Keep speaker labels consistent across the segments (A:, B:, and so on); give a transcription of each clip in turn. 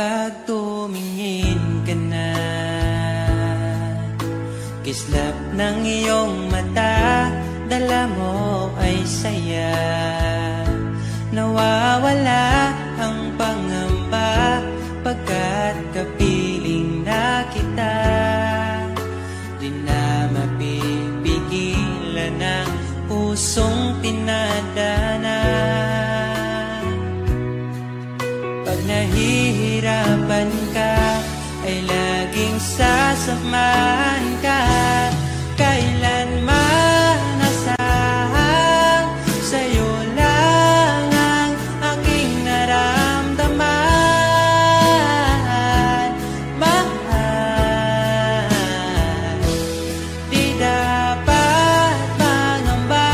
A: Kapag tumingin ka na, kislap ng iyong mata, dala mo ay saya. Nawawala ang pangamba pagkat kapiling na kita. Di na mapipigilan ang pusong tinadana. Pag nahihirapan ka, ay laging sasamahan ka. Kailanman asahan, sa'yo lang ang aking naramdaman. Mahal, di dapat mangamba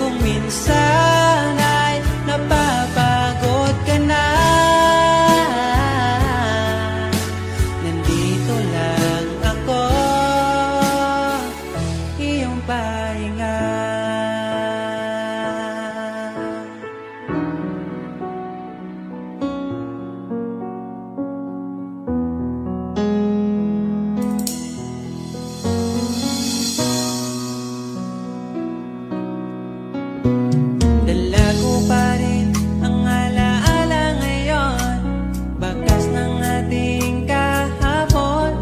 A: kung minsan ay napapagod ka na. Nandito lang ako, iyong pahinga. Dala ko pa rin ang alaala ngayon, bakas ng ating kahapon.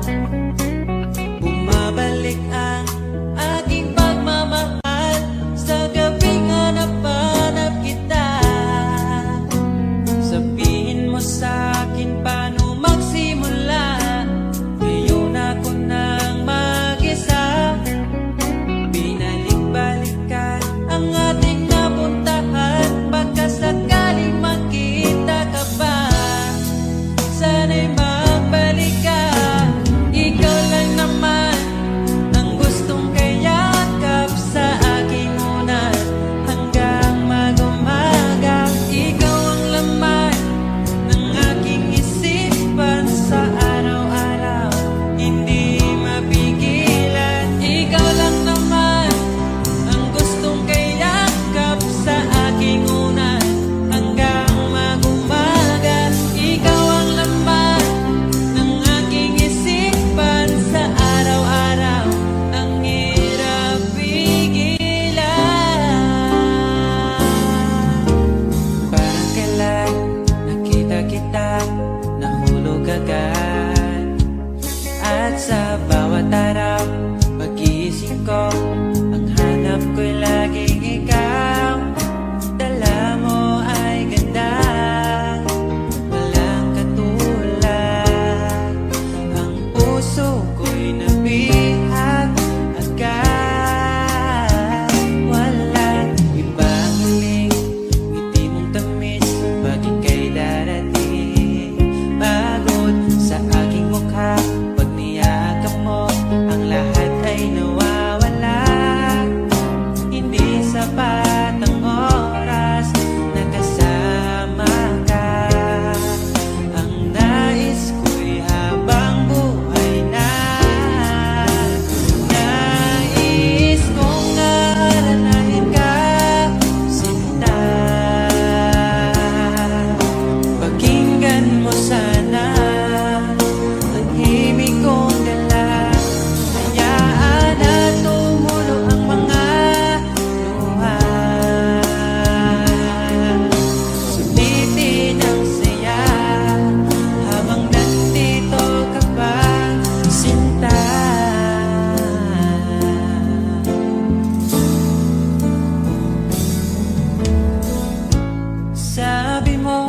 A: Bumabalik ang aking pagmamahal sa gabing hanap-hanap kita. Sabihin mo sa'kin paano magsimula, ngayon ako nang mag-isa. Binalik-balikan ang ating napuntahan, pagkasakaling makita ka pa. Sana'y magbalik ka, ikaw lang naman ang gustong kayakap sa aking unan hanggang mag-umaga. Ikaw ang laman ng aking isipan sa araw-araw, hindi mapigilan. Ikaw lang naman ang gustong kayakap sa aking unan hanggang mag-umaga. Ikaw ang laman ng aking isipan sa araw-araw, ang hirap pigilan. Parang kailan nakita kita, nahulog agad. At sa bawat araw, pag-iisip ko, ang hanap ko'y laging ikaw. Dala mo ay ganda, walang katulad. Ang puso ko'y nabihag agad. Walang ibang hiling, ngiti mong tamis pag ika'y darating. Pagod sa aking mukha, pag niyakap mo, ang lahat ay nawawala. Hindi sapat ang oras na kasama ka. Ang nais ko'y habang buhay na. Nais kong naaranahin ka, sinta. Pakinggan mo sana ang himig kong dala. Hayaan na tumulo ang mga luha. Sulitin ang saya habang nandito ka pa, sinta. Sabi mo,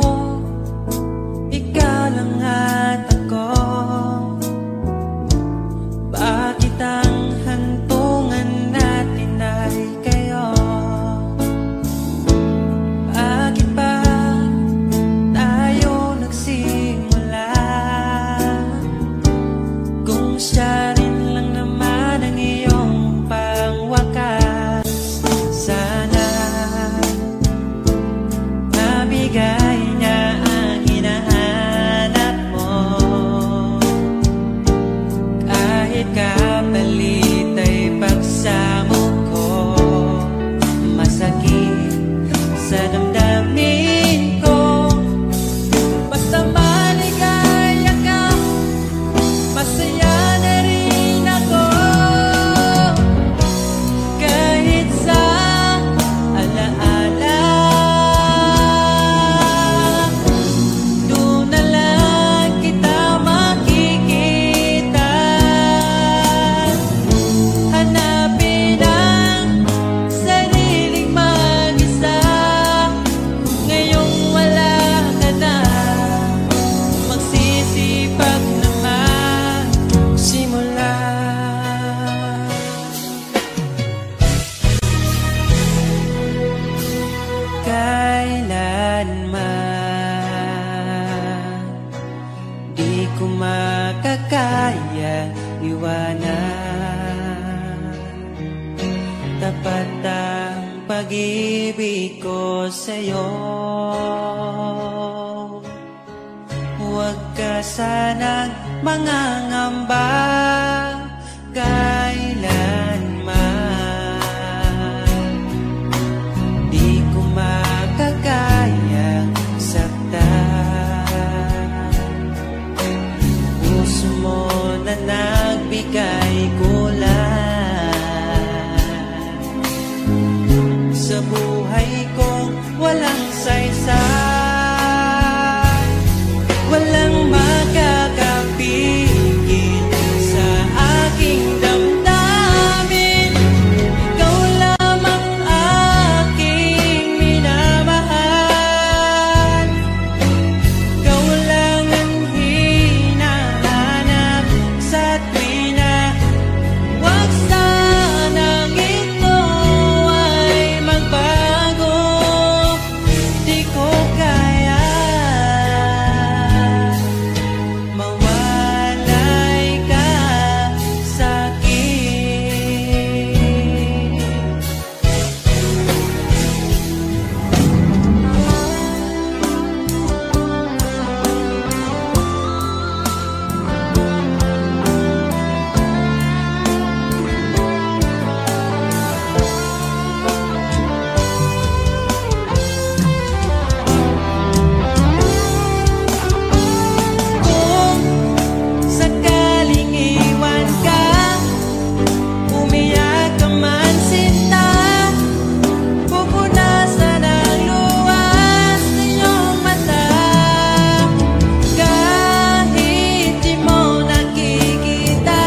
A: ikaw lang at ako. Bakit ang hantungan natin ay kayo? Bakit ba tayo nagsimula? Kung siya rin lang naman ang iyong pangwakas, sana mabigay niya ang hinahanap mo. Kahit kapalit ay pagsamo ko, masakit sa damdamin ko. Basta malik kailanman di ko makakaya iwanan. Tapat ang pag-ibig ko sa'yo, huwag ka sanang mangangamba kailanman. Di ko makakayang saktan. Puso mo na nagbigay kulan sa buhay kong walang saysay. Walang makakapigil sa aking damdamin. Ikaw lamang aking minamahal. Ikaw lang ang hinahanap sa tuwina. Huwag sanang ito ay magbago. Di ko kaya mawalay ka sa'kin. Kung sakaling iwan ka, umiyak ka man sinta, pupunasan ang luwas sa iyong mata. Kahit di mo nakikita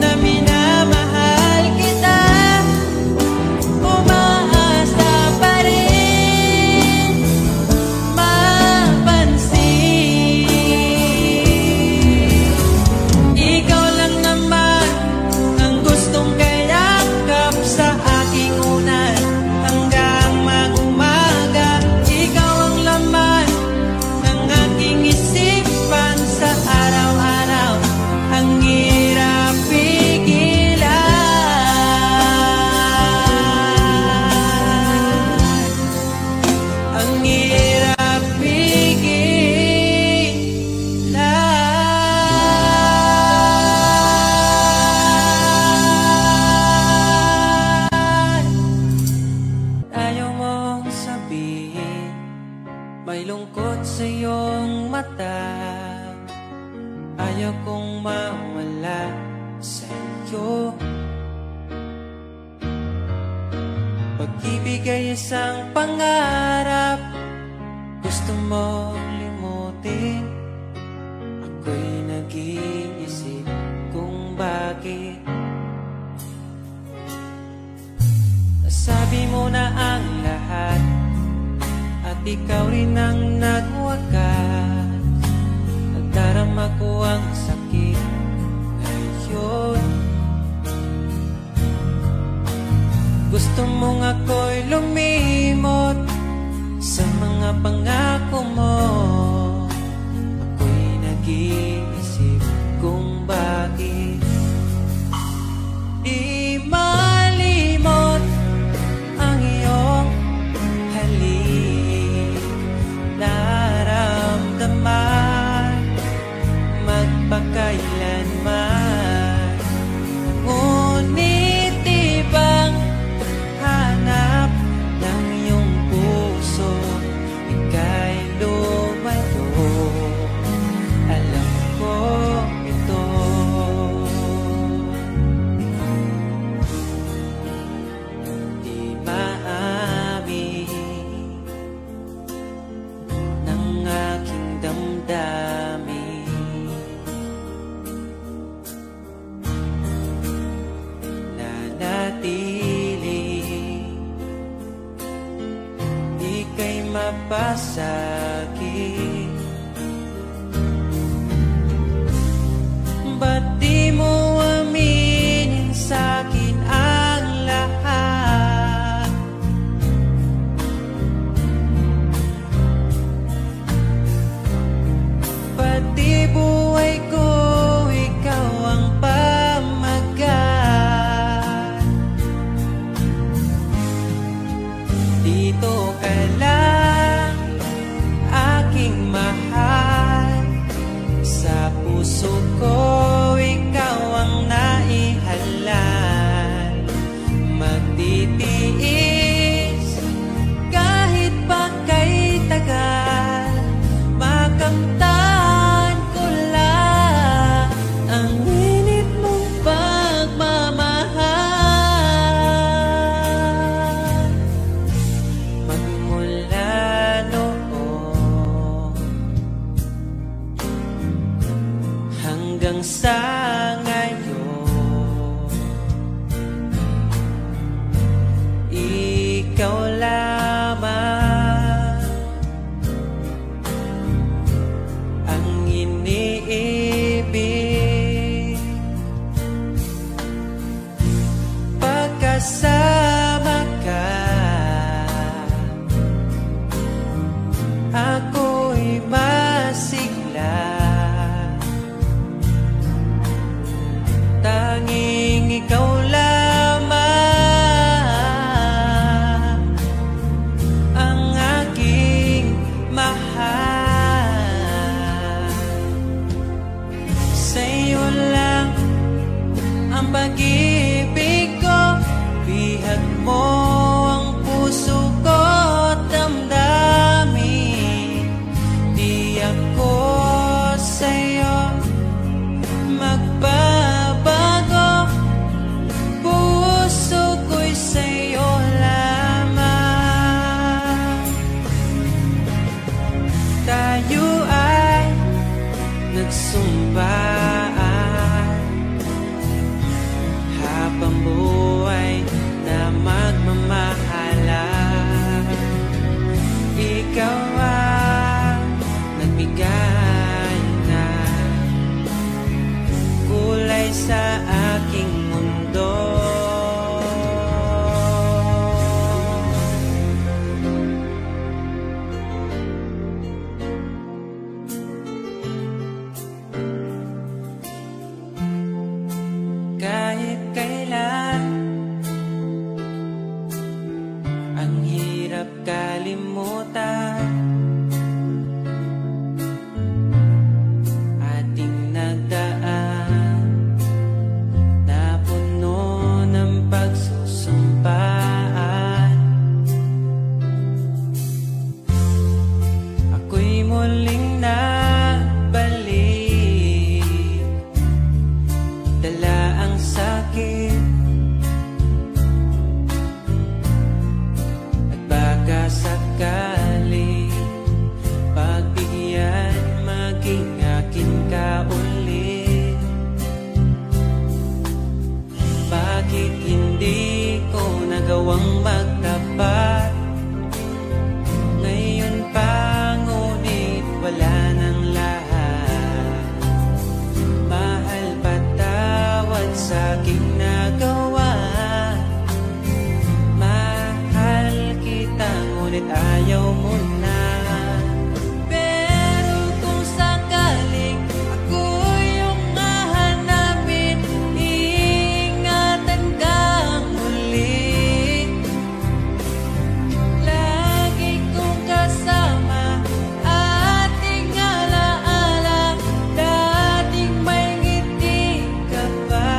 A: na minamahal kita, umaasa pa rin mapansin. Ikaw lang naman ang gustong kayakap sa aking unan hanggang mag-umaga. Ikaw ang laman ng aking isipan sa araw-araw. Ang hirap pigilan, ang hirap pigilan. Ayaw mong sabihin may lungkot sa iyong mata. Ayaw kong mawala sa iyo. Pag-ibig ay isang pangarap, gusto mo limutin. Ako'y nag-iisip kung bakit nasabi mo na ang lahat at ikaw rin ang nagwakas. Nagdarama ko ang sakit ngayon. Gusto mong ako'y lumimot sa mga pangako mo. Ako'y nag-iisip kung bakit di malimot ang iyong halik. Naramdaman magpakailanman. Ngunit ibang hanap ng iyong puso, ika'y lumayo. Alam ko ito. Di maamin ng aking damdamin. Nanatili, ika'y mapasakit. Ba't di mo aminin sa'kin ang lahat?
B: hirap kalimutan. Ating nagdaan na puno ng pagsusumpaan. Ako'y muling nabalik, dala ang sakit at baka sakali pagbigyan maging akin ka ulit. Bakit hindi ko nagawang magtapat ngayon pa, ngunit wala nang lahat. Mahal, patawad sa aking nagawa. Mahal kita, ngunit ayaw mo na. Pero kung sakaling ako yung hahanapin, iingatan ka muli. Lagi kong kasama, ating alaala, dating may ngiti ka pa.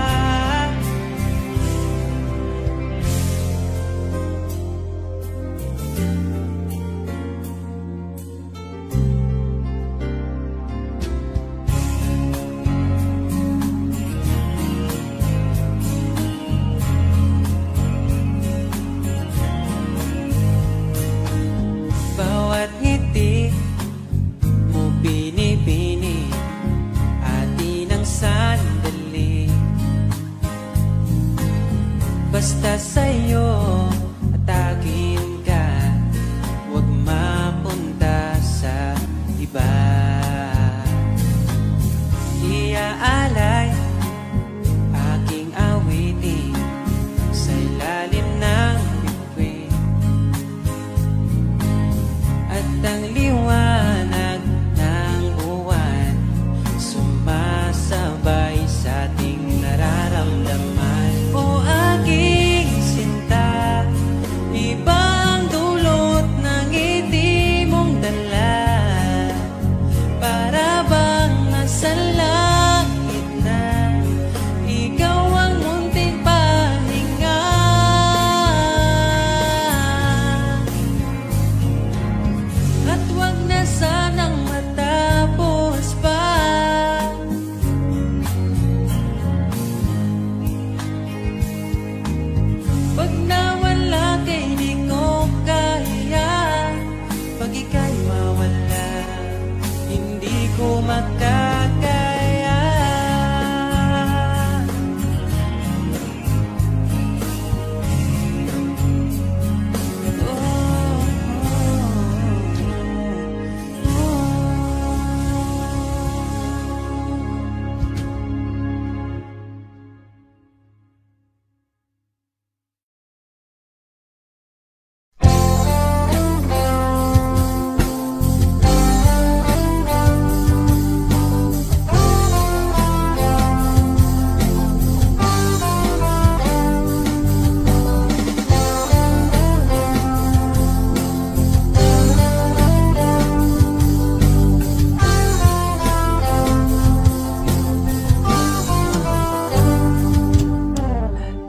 B: Bawat ngiti mo binibini, atin ang sandali. Basta sa'yo at akin ka, huwag mapunta sa iba. Iaalay aking awitin sa ilalim ng bituin, at ang liwanag ng buwan sumasabay sa ating nararamdaman. O aking sinta, ibang dulot ng ngiti mong dala, para bang nasa langit na ikaw ang munting pahinga. At wag na sanang matapos pa. Pag nawala kay di ko kaya, pag ika'y mawala, hindi ko makakaya.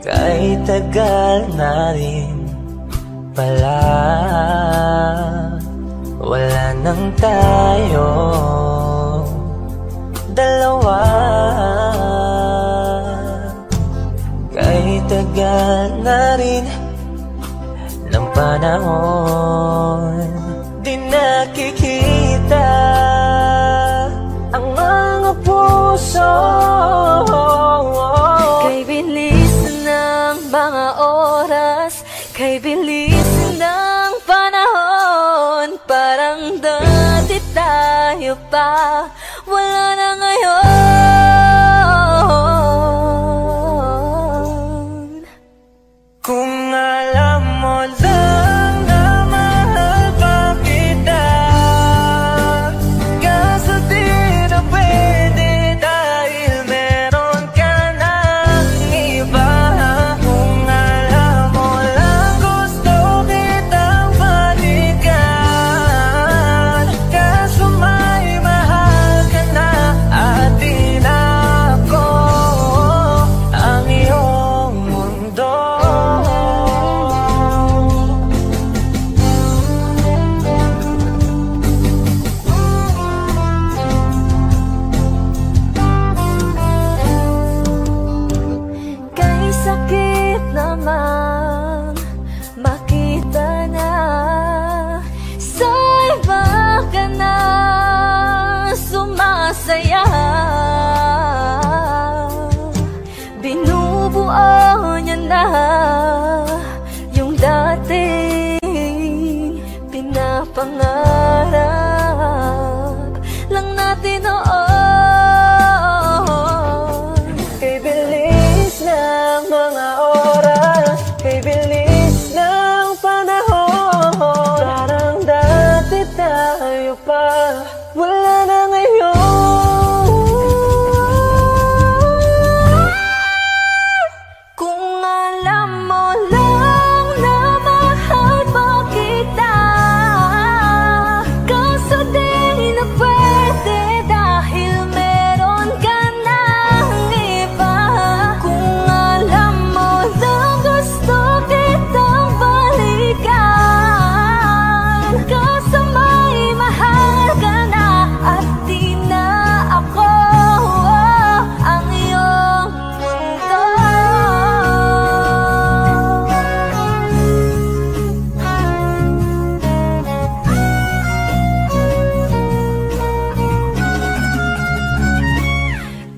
C: Kahit tagal na rin pala, wala nang tayo dalawa. Kahit tagal na rin ng panahon, di nakikita ang mga puso.
D: Kay bilis ng mga oras, kay bilis ng panahon, parang dati tayo pa, wala na ngayon.
C: Kung alam mo lang na mahal pa kita, kaso di na pwede dahil meron ka ng iba. Kung alam mo lang gusto kita,
D: pangarap lang natin noon. Kay bilis ng mga oras, kay bilis ng panahon, parang dati tayo pa, wala na ngayon. Kung alam mo lang na mahal pa kita, kaso di na pwede dahil meron ka ng iba. Kung alam mo lang gusto kitang balikan, kaso may mahal ka na at di na ako ang iyong mundo.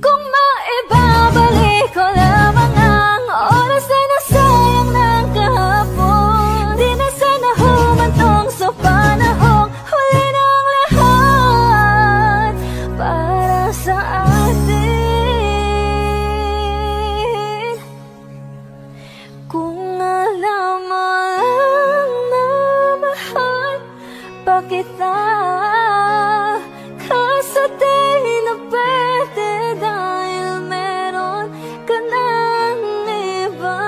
D: Kung maibabalik ko lamang ang oras na nasayang ng kahapon, di na sana humantong sa panahong huli ng lahat para sa atin. Kung alam mo lang na mahal pa kita, kaso di na pwede dahil meron ka ng iba.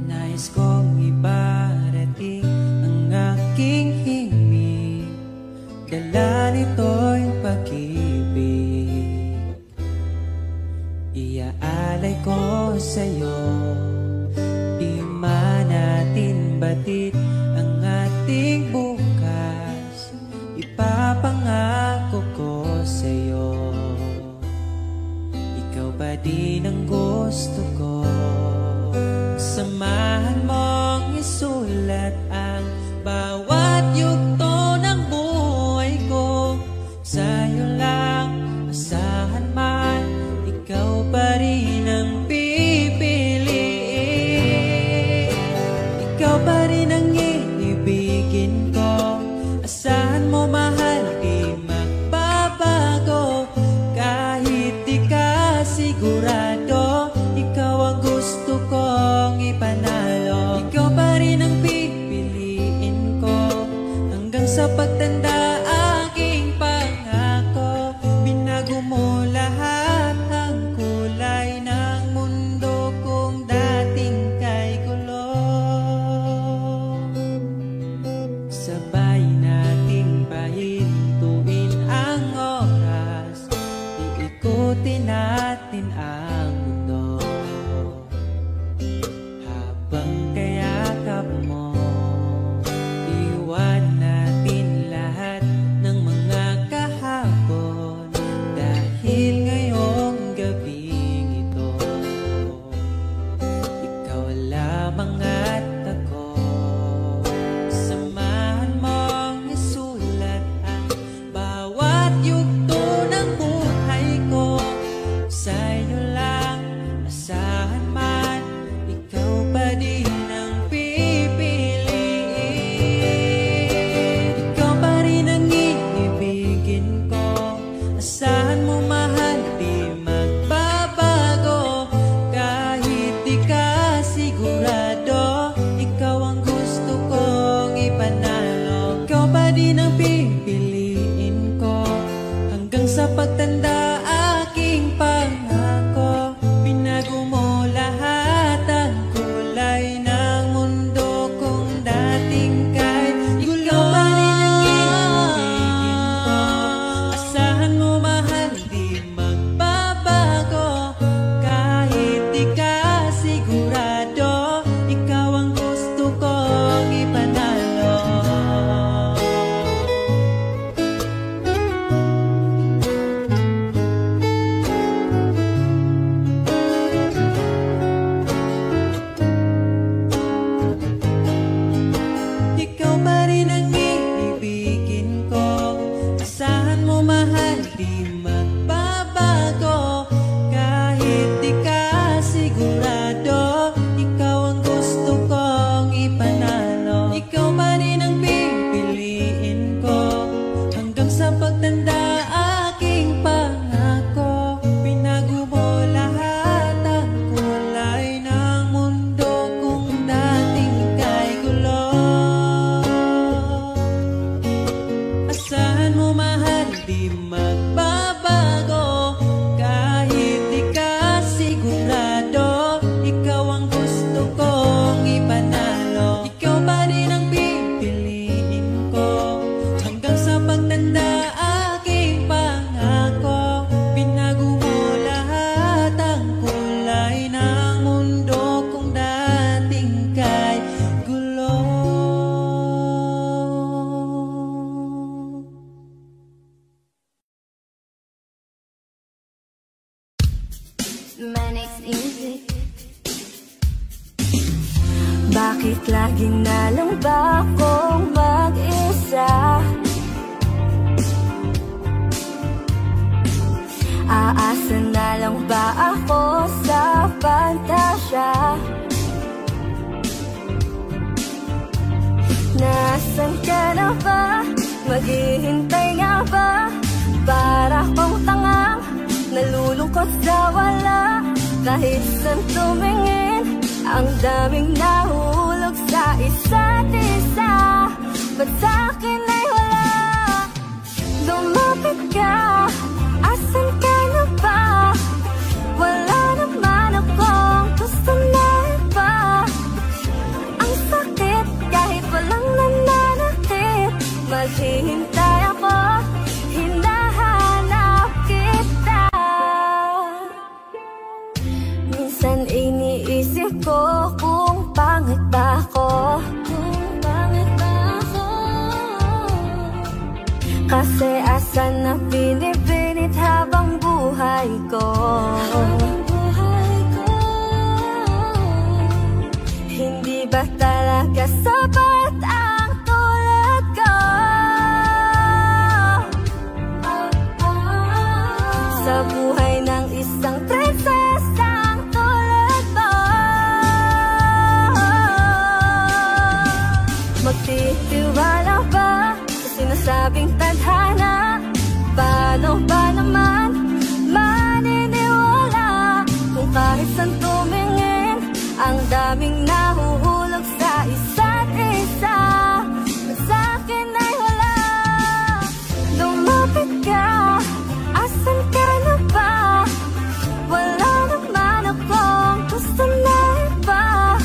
B: Nais kong ibarating ang aking himig, dala nito'y pag-ibig. Iaalay ko sa'yo, di man natin batid ang ating bukas, ipapangako ko sa'yo, ikaw pa din ang gusto ko. Samahan mong isulat ang bawat yugto ng buhay ko. Sa'yo lang asahan man, ikaw pa rin ang pipiliin. Ikaw pa rin ang
D: Bakit lagi na lang ba akong mag-isa? Aasa na lang ba ako sa pantasya? Nasaan ka na ba? Maghihintay nga ba? Para kong tangang nalulungkot sa wala. Kahit saan tumingin, ang daming nahulog sa isa't isa. Ba't sa'kin ay wala? Lumapit ka, asan ka na ba? Wala naman akong gusto na iba. Ang sakit kahit walang nananakit. Maghihintay ako, hinahanap kita. Minsan iniisip ko kung pangit ba ako. Kasi asan na pinipinit habang buhay ko. Hindi ba talaga sapat ang tulad ko? Sa buhay ng isang prinsesang tulad mo. Magtitiwala ba sa sinasabing tadhana? Paano ba naman maniniwala kung kahit saan tumingin, ang daming nahuhulog sa isa't isa? Sa'kin ay wala. Lumapit ka, asan ka na ba? Wala naman akong gusto na iba.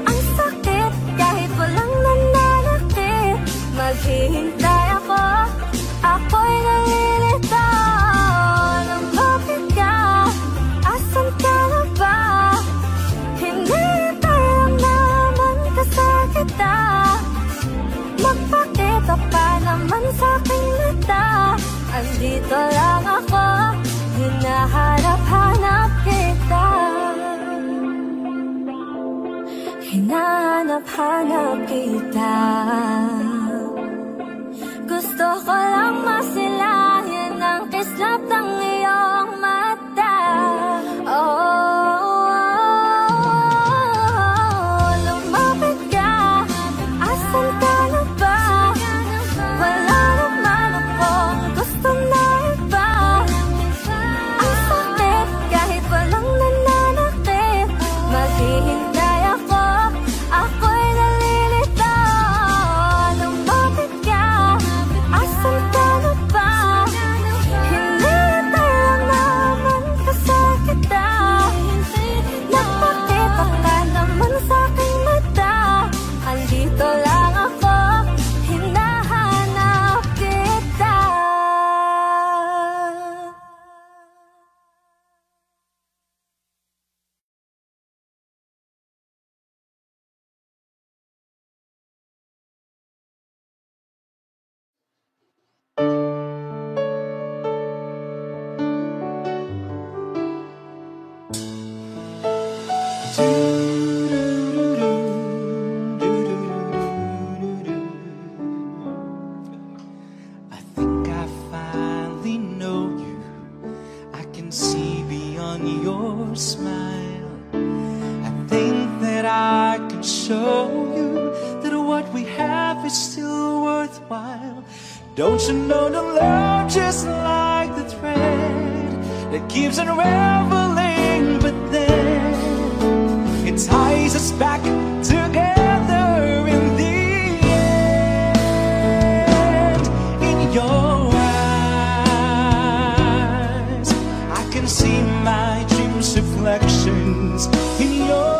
D: Ang sakit kahit walang nananakit. Maghihintay ako, ako'y nalilito. Lumapit ka, asan ka na ba? Hinihintay lang naman kasakita. Magpakita pa naman sa'king mata. Andito lang ako, hinahanap-hanap kita. Hinahanap-hanap kita. Gusto ko lang masilayan ang kislap ng iyong mata. Lumapit ka, asan ka na ba? Wala naman akong gusto na iba. Ang sakit kahit walang nananakit. Maghihintay ako, ako'y nalilito. Lumapit ka, asan ka na ba? Hinihintay lang naman kasakita. Nagpakita ka naman sa'king mata. Andito lang ako, hinahanap kita.
C: I think I finally know you. I can see beyond your smile. I think that I can show you that what we have is still worthwhile. Don't you know the love just like the thread that keeps unraveling, but then it ties us back together in the end. In your eyes, I can see my dreams' reflections. In your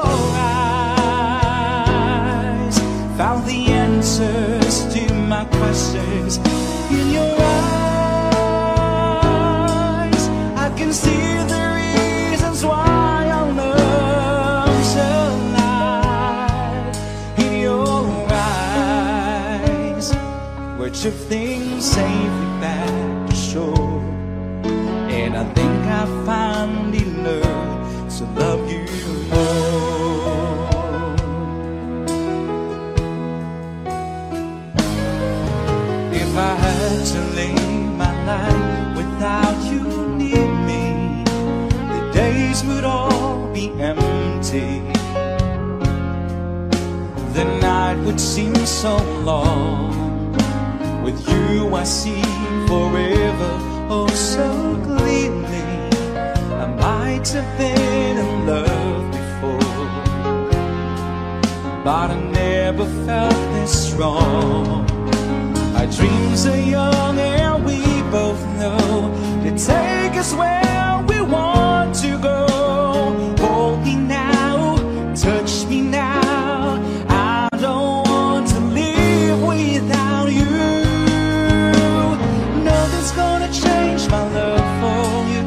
C: eyes, found the answers to my questions. In your eyes, I can see the reasons why our love's alive. In your eyes, we're drifting safely back to shore. And I think I finally learned to love you more. it seems so long. With you I see forever, oh so clearly. I might have been in love before, but I never felt this strong. Our dreams are young and we both know they take us where we want to go. Hold me now, touch me now, I don't want to live without you. Nothing's gonna change my love for you.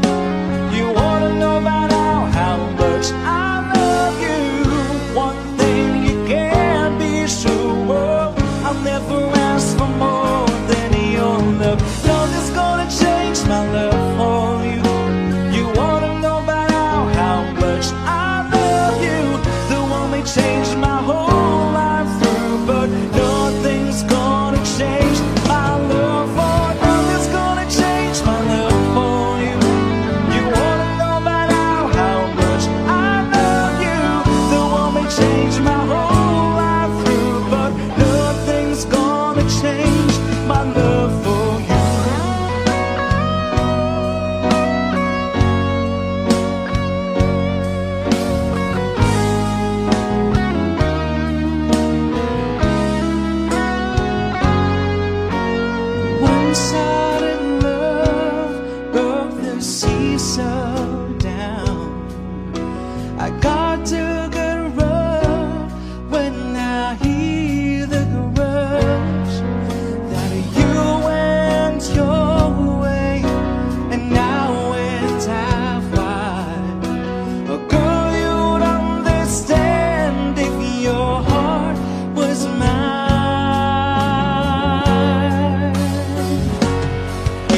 C: You wanna know by now how much I love you. One thing you can't be sure of, I'll never ask for more than your love. Nothing's gonna change my love for you. You wanna know by now how much I love you. The one may change my whole life through, but nothing's gonna change my love for. Nothing's gonna change my love for you. You wanna know by now how much I love you. The one may change my whole life through, but nothing's gonna change my love for you. One sudden love broke the seesaw down. I got to get rough when I hear the garage that you went your way and I went half wide. Oh girl, you'd understand if your heart was mine.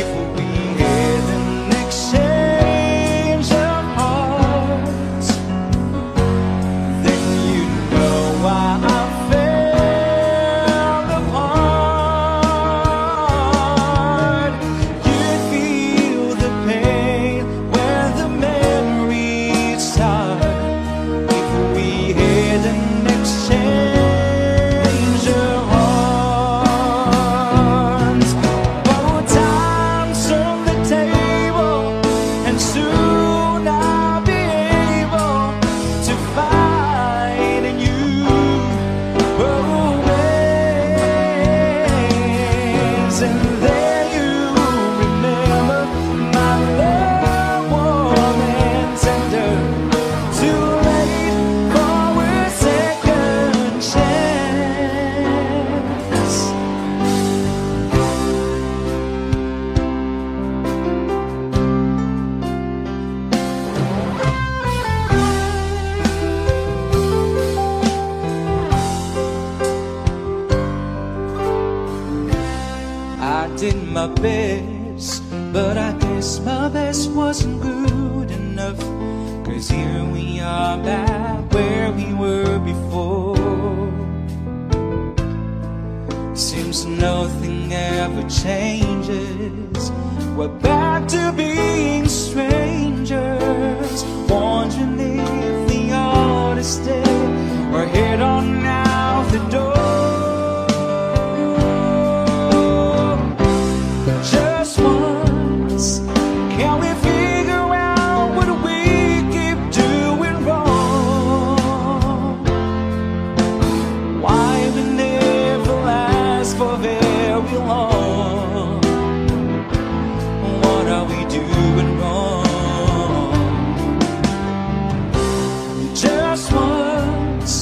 C: If we had an exchange of hearts, then you'd know why I fell apart. You'd feel the pain where the memories start. If we had an exchange of hearts, both times on the table, and soon I'll be able to find in you romance. And then you remember my love warm and tender. Too late for a second chance. I did my best, but I guess my best wasn't good enough. 'Cause here we are back where we were before. Seems nothing ever changes. We're back to being strangers, wondering if the art is dead. We're head on out the door. Just once, can we figure out what we keep doing wrong? Why we never last for very long? What are we doing wrong? Just once,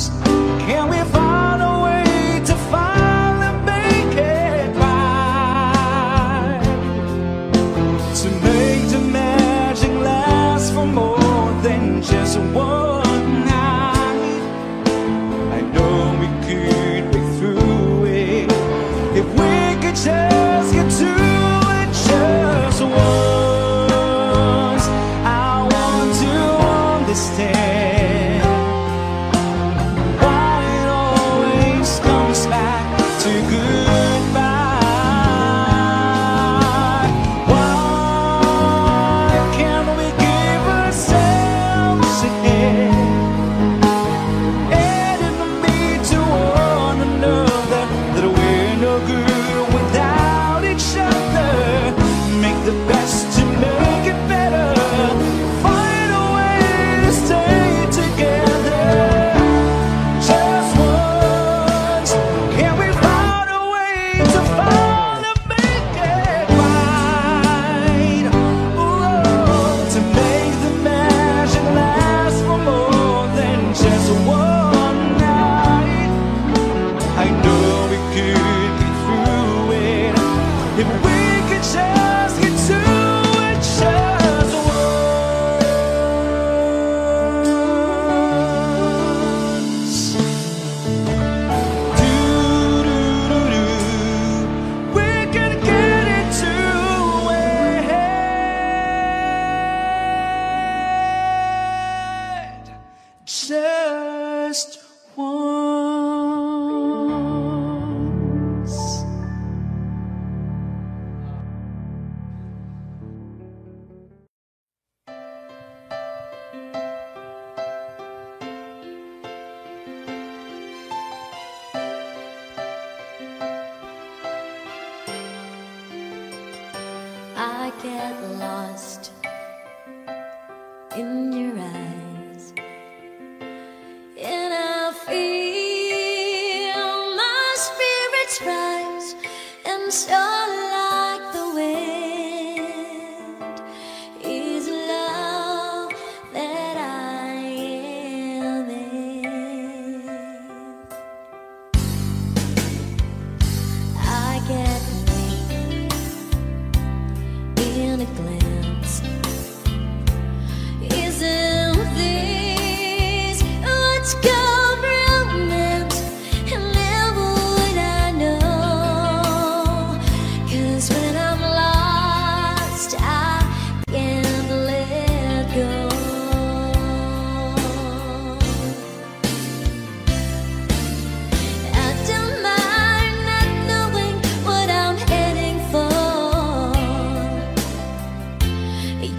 C: just once.
D: I get lost in your eyes, and I feel my spirits rise, and so like the wind is love that I am in. I get in a glance. Isn't this what's called romance? And never would I know, 'cause when I'm lost I can't let go. I don't mind not knowing what I'm heading for.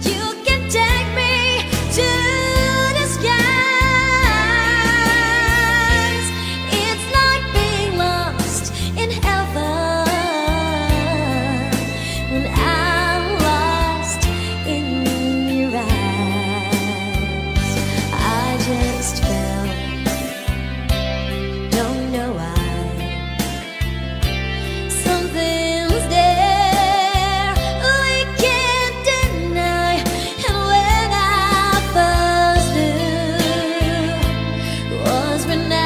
D: You can take me to the skies. It's like being lost in heaven when I'm lost in your eyes. I just fell, don't know why. Something's there we can't deny. And when I first knew was when I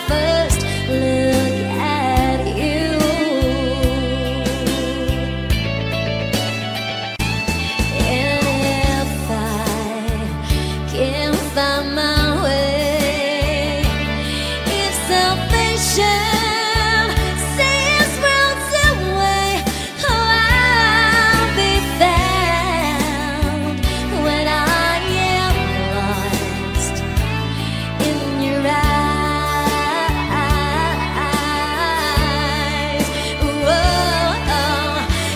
D: first looked at you. And if I can't find my way, if salvation seems worlds away, oh, I'll be found when I am lost in your eyes. Whoa,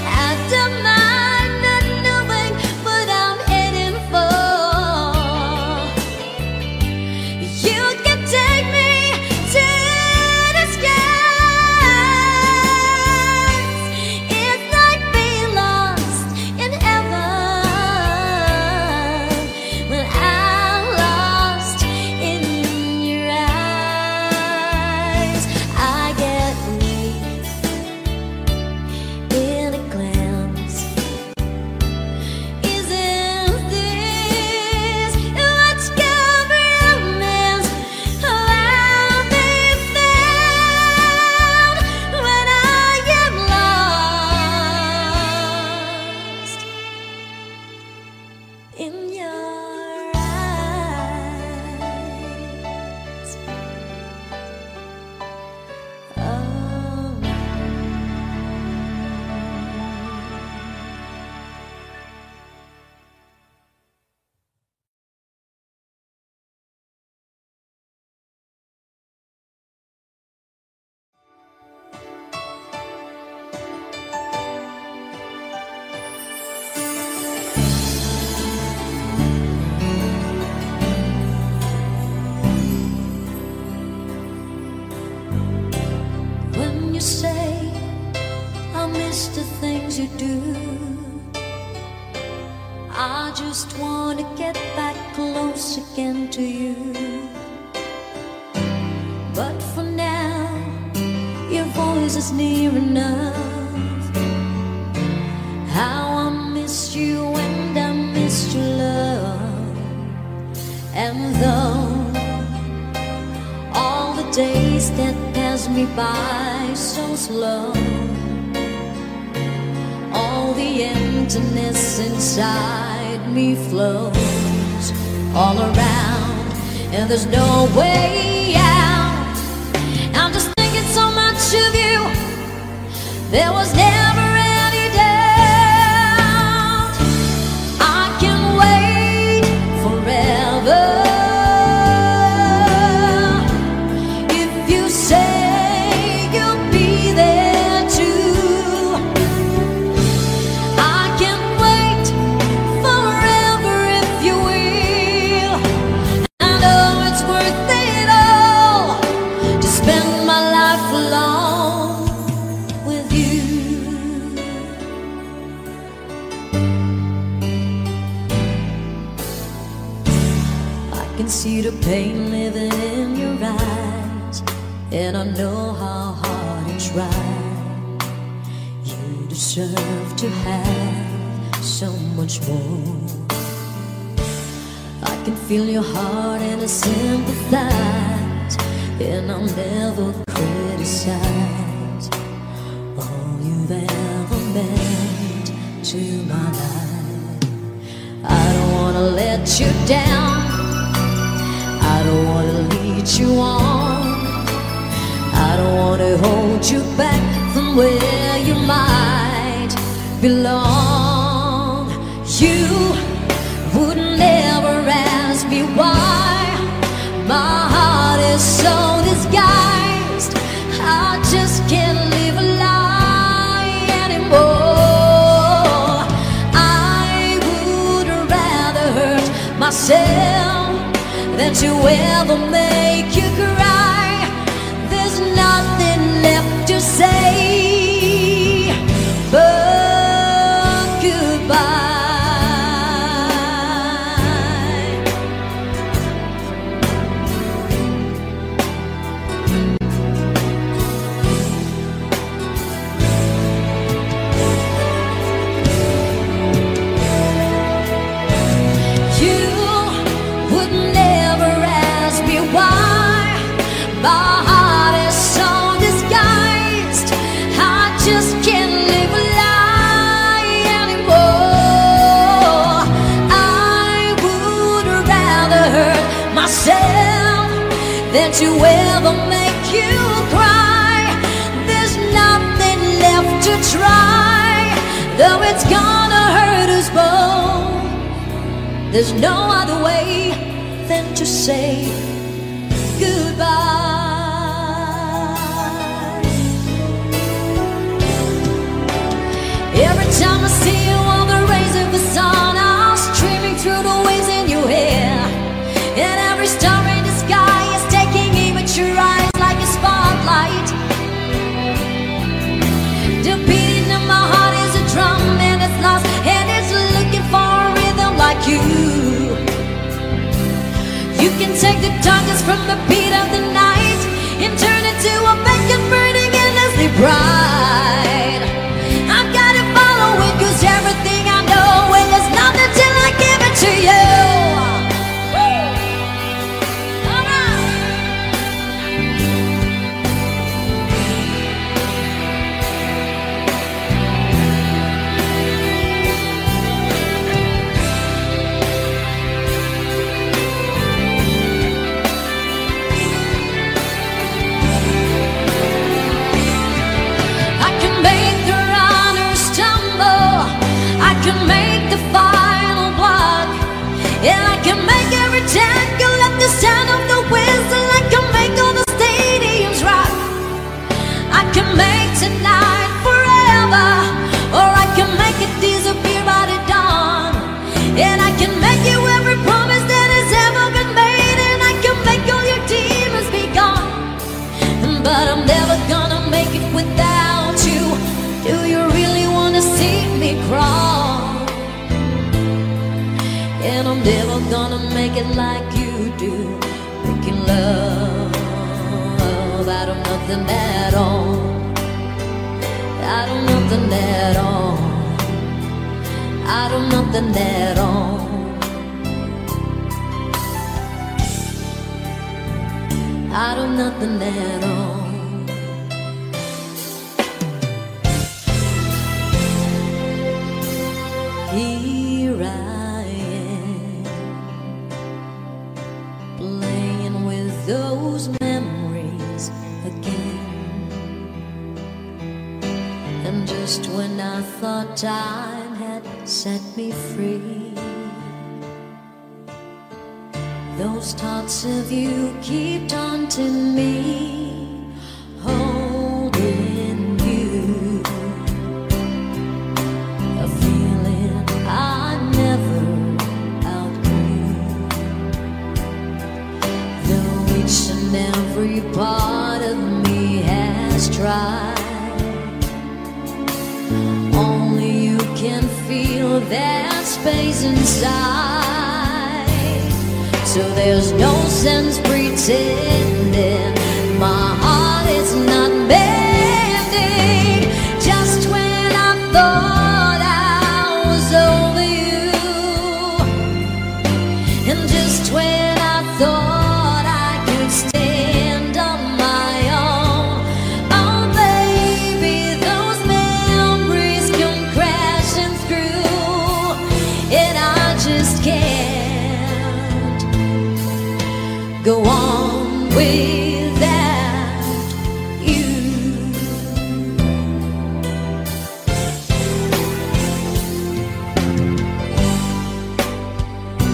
D: I don't mind not knowing what I'm heading for. You can take me to the skies. It's like being lost in heaven when I'm lost in your eyes. I get weak in a glance. Isn't this what's called romance? Oh, I'll be found when I am lost in your eyes. Oh. When you say I miss the things you do, I just want to get back close again to you. But for now, your voice is near enough. How I miss you and I miss your love. And though all the days that pass me by so slow, all the emptiness inside me flows all around, and there's no way out. I'm just thinking so much of you. There was never any doubt. I can wait forever. see the pain living in your eyes, and I know how hard it's right. You deserve to have so much more. I can feel your heart and I sympathize, and I'll never criticize all you've ever meant to my life. I don't wanna let you down, I don't wanna lead you on, I don't wanna hold you back from where you might belong. You would never ask me why my heart is so disguised. I just can't live a lie anymore. I would rather hurt myself than to ever make you cry. There's nothing left to say but goodbye. My heart is so disguised, I just can't live a lie anymore. I would rather hurt myself than to ever make you cry. There's nothing left to try, though it's gonna hurt us both. There's no other way than to say goodbye. Every time I see you on the rays of the sun, I'm streaming through the waves in your hair, and every star in the sky is taking aim at your eyes like a spotlight. The beating of my heart is a drum, and it's lost, and it's looking for a rhythm like you. You can take the darkness from the beat of the night and turn it to a beacon burning endlessly bright. I've got to follow it, 'cause everything I know, and there's nothing till I give it to you. All right. I can make the final block, and I can make every tangle at the sound of the whistle. I can make all the stadiums rock. I can make tonight forever, or I can make it disappear by the dawn. And I can make you every promise that has ever been made, and I can make all your demons be gone. But I'm never gonna make it without you. Do you really wanna see me crawl? And I'm never gonna make it like you do, making love out of nothing at all, out of nothing at all, out of nothing at all. Out of nothing at all. Here I am, playing with those memories again. And just when I thought time had set me free, those thoughts of you keep taunting me, holding you, a feeling I never outgrew. Though each and every part of me has tried, only you can feel that space inside so there's no sense pretending my heart is not bending. Just when I thought I was over you, and just when I thought I could stand on my own, oh baby, those memories come crashing through, and I just can't go on without you.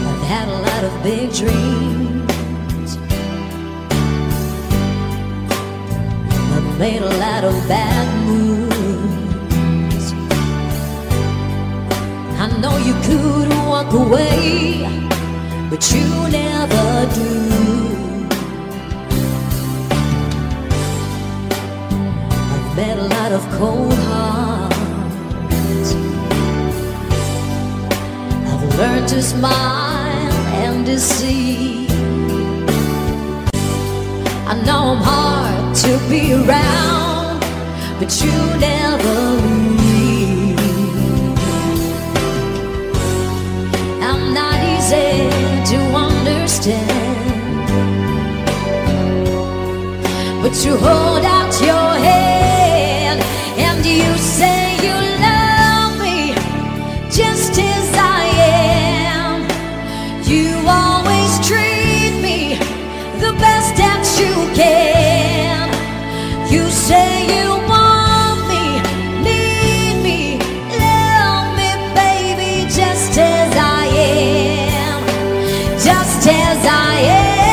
D: I've had a lot of big dreams, I've made a lot of bad moves. I know you could walk away, but you never do. I've met a lot of cold hearts, I've learned to smile and deceive. I know I'm hard to be around, but you never leave. I'm not easy to understand, but you hold out your hand and you say you love me just as I am. You always treat me the best that you can. You say you want me, need me, love me, baby, just as I am, just as I am.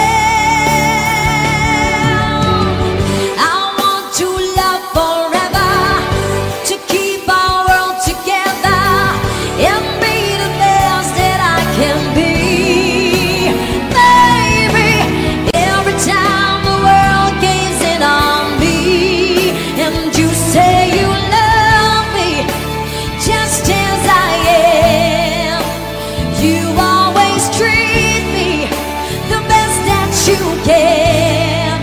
D: I want to love forever, to keep our world together and be the best that I can be. Baby, every time the world gaze in on me and you say you love me just as I am, you always treat me the best that you can.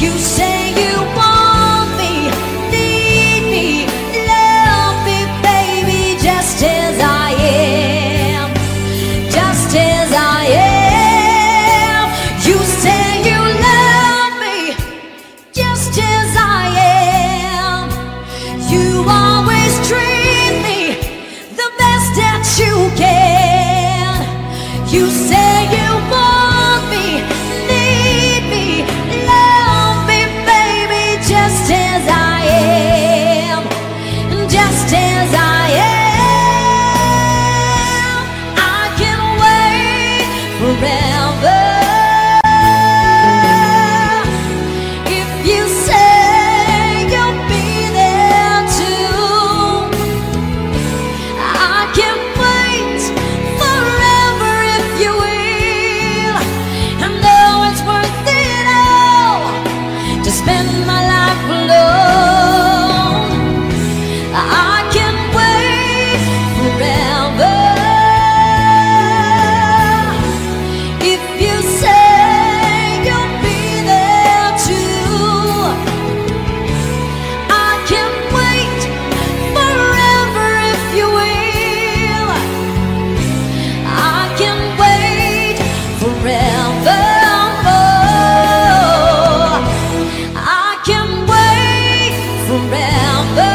D: You say you want me, need me, love me, baby, just as I am, just as I am. You say you love me just as I am. You always treat me the best that you can. You say you want me, need me, love me, baby, just as I am, just as I am. I can wait forever if you say you'll be there too. I can wait forever if you will. I know it's worth it all to spend my life alone. I can wait forever if you say you'll be there too. I can wait forever if you will. I can wait forever. I can wait forever.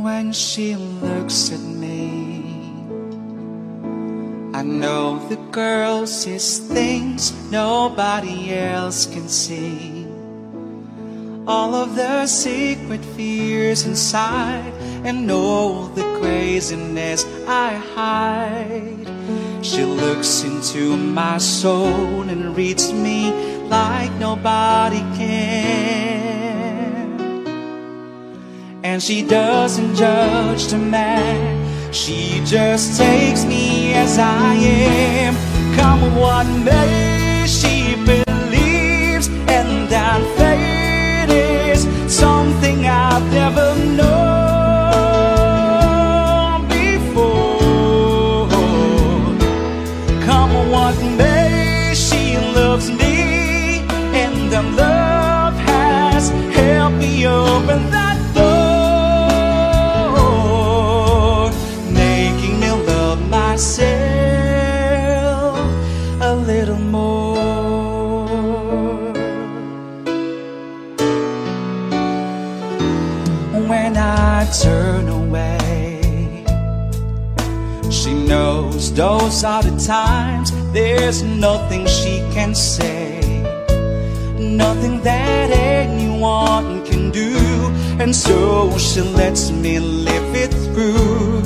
C: When she looks at me, I know the girl sees things nobody else can see. all of the secret fears inside, and all the craziness I hide. She looks into my soul and reads me like nobody can. And she doesn't judge the man, she just takes me as I am. Come what may, she believes, and that fate is something I've never known before. Come what may, she loves me, and the love has helped me open that door, making me love myself a little more. When I turn away, she knows those are the times there's nothing she can say, nothing that anyone can do, and so she lets me live it through.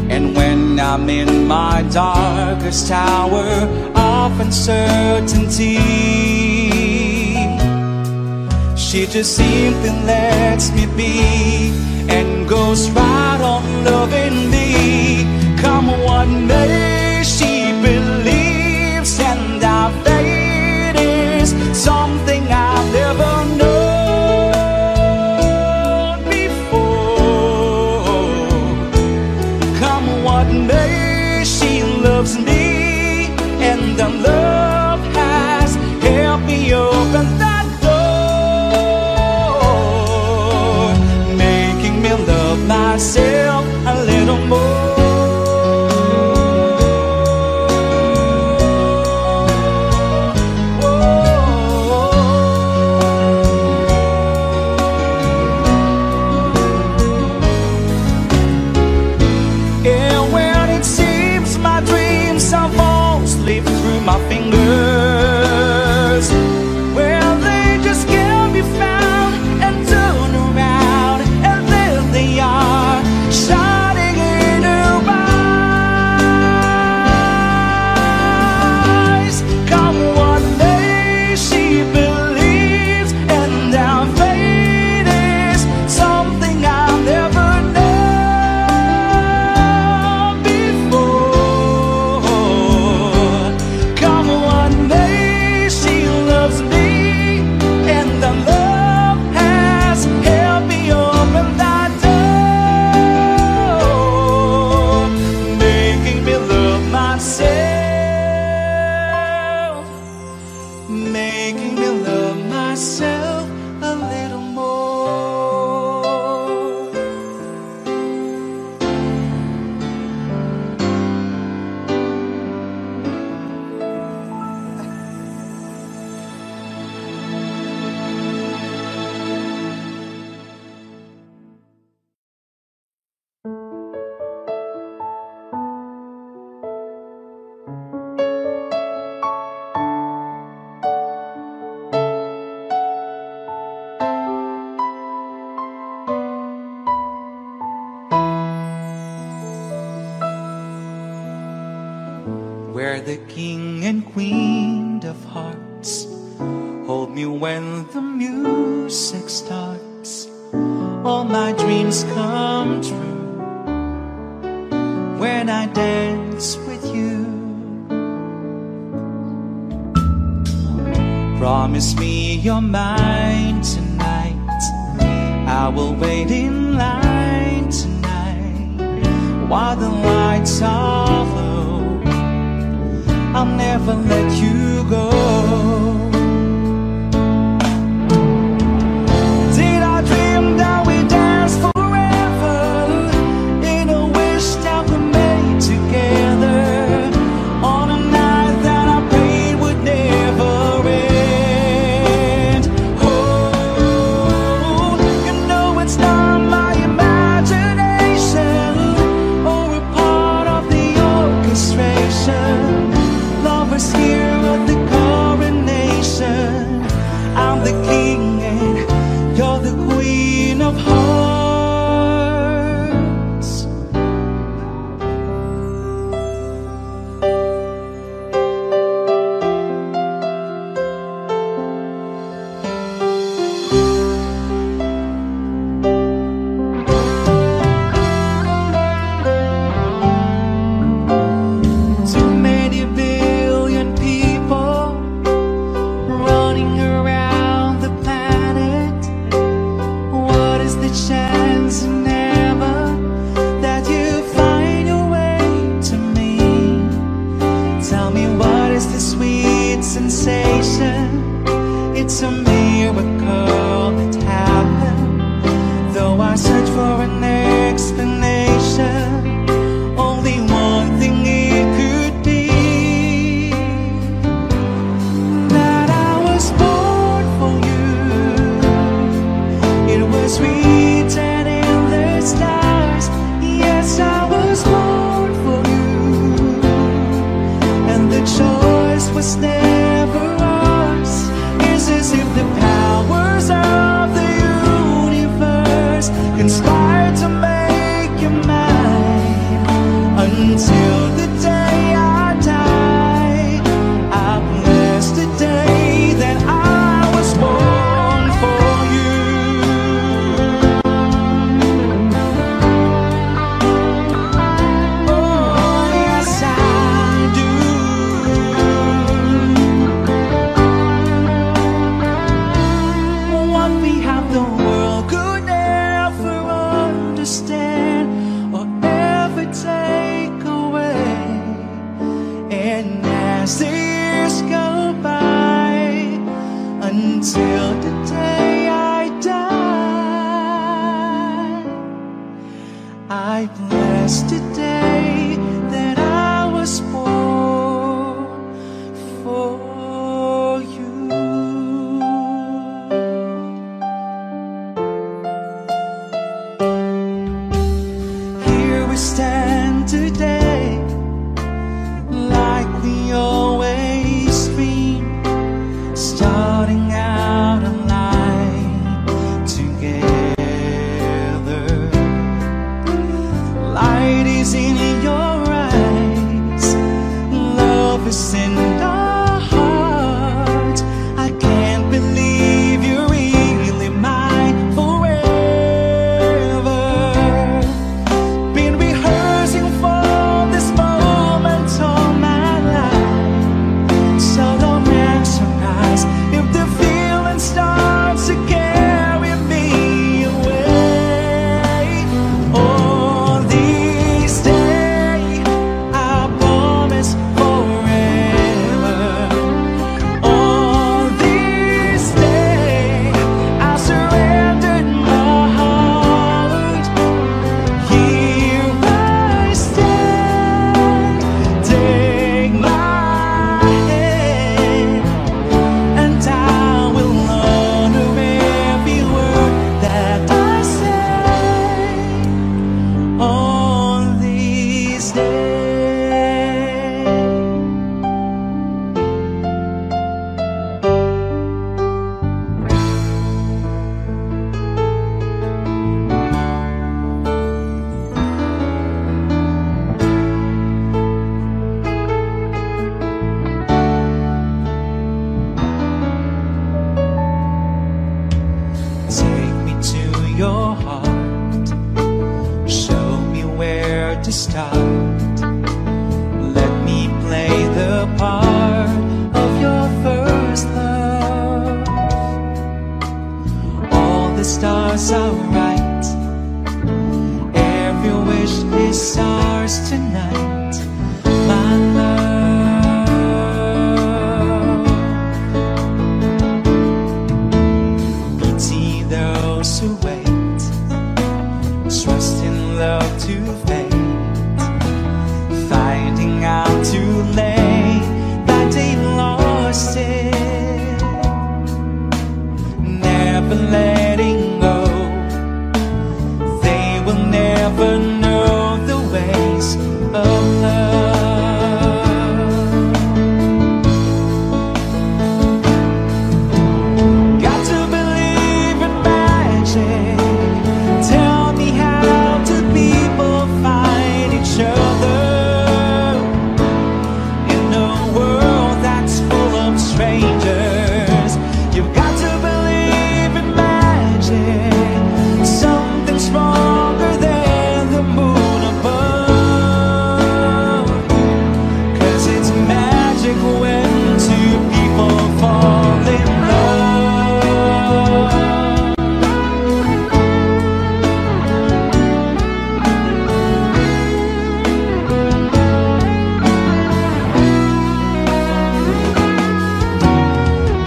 C: And when I'm in my darkest hour of uncertainty, she just simply lets me be and goes right on loving me. Come what may, she believes, and our fate is something I've never known before. Come what may, she loves me, and the love has helped me open that door, making me love myself a little more. My fingers, well, they just can't be found, and turn around, and there they are, shining in her eyes. Come what may, she believes, and our fate is something I've never known before. Come what may, she loves me, and the love has helped me open that door, making me love myself, making me love myself a little more. We're the king and queen of hearts. Hold me when the music starts. All my dreams come true when I dance with you. Promise me you're mine tonight. I will wait in line tonight while the lights are low. I'll never let you go. Did I dream that we danced forever in a wish that we made together on a night that I prayed would never end? Oh, you know it's not my imagination or a part of the orchestration. Lovers here at the coronation. Queen of Hearts. Too many billion people running around the planet. What is the chance never that you find your way to me? Tell me, what is the sweet sensation? It's a miracle that happened. Though I search for an explanation, only one thing it could be: that I was born for you. It was written in the stars. Yes, I was born for you, and the choice was never ours. It's as if the powers of the universe conspired to make you mine. Until the day I die, I bless the day that I was born for you. Oh, yes, I do. One behalf the world could never understand or ever take away. And as the years go by, until the day I die, I bless the day that I was born for you. Here we stand today, like we always dreamed, starting out alive together. Light is in your eyes, love is in our hearts. I can't believe you're really mine forever. Been rehearsing for this moment all my life, so don't act surprised if the feeling starts to carry me away. Oh, this day I promise forever. Oh, this day I surrendered my heart. Here I stand, take my hand, and I will honor every word that I say on this day. Take me to your heart, show me where to start. Let me play the part of your first love. All the stars are right, every wish is ours tonight, my love. Pity those who wait, trust in love to fade, finding out too late that they lost it. Never letting go, they will never know the ways of love. Got to believe in magic. magic. Tell me, how do people find each other in a world that's full of strangers? You've got to believe in magic, something stronger than the moon above. 'Cause it's magic when two people fall in love.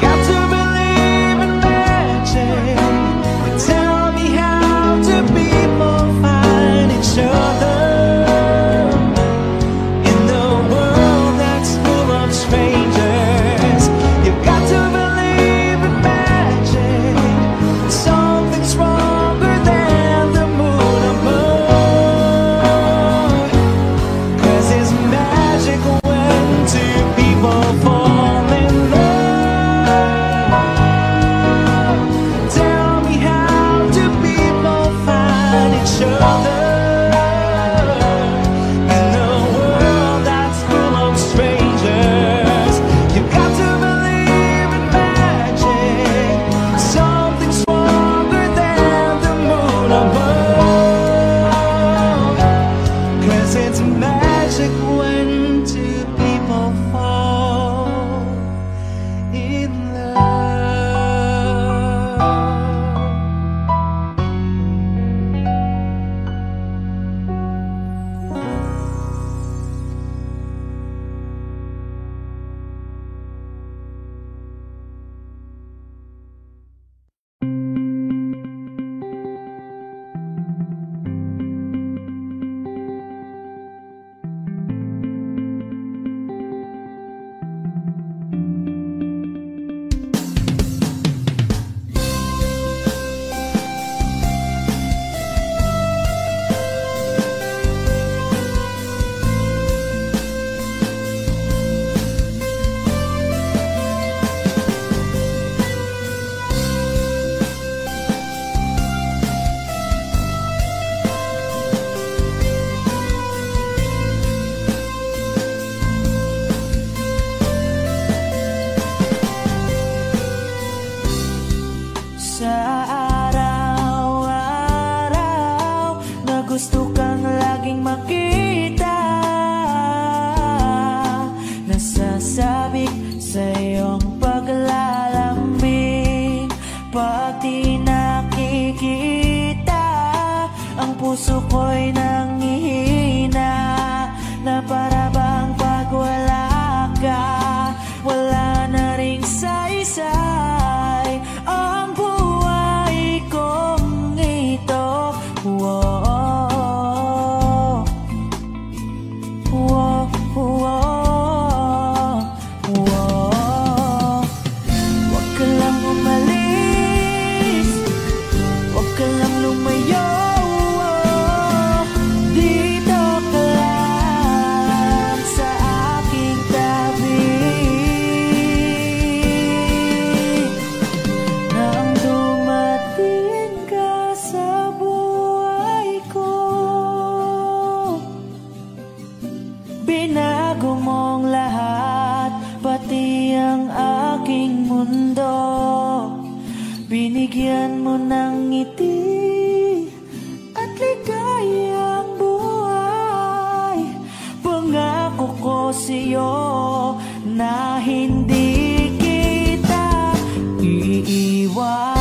C: Got to believe in magic. Tell me, how do people find each other in the world that's full of strangers? You've got to believe in magic, something stronger than the moon above. 'Cause it's magic when two people fall in love. Tell me, how do people find each other in a world that's full of strangers? You've got to believe in magic, something stronger than the moon above. 'Cause it's magic when two people fall in love. Sa araw-araw na gusto kang laging makita, nasasabik sa iyong paglalambing. Pag di nakikita, ang puso ko'y nanghihina, na para bang pag wala ka, wala na ring saysay ang buhay kong ito. Whoa, whoa, whoa, whoa. Huwag ka lang umalis, huwag ka lang lumayo. Dito ka lang sa aking tabi. Nang dumating ka sa buhay ko, binago mong lahat, pati ang aking mundo. Binigyan mo ng ngiti at ligayang buhay. Pangako ko sa'yo na hindi kita iiwan.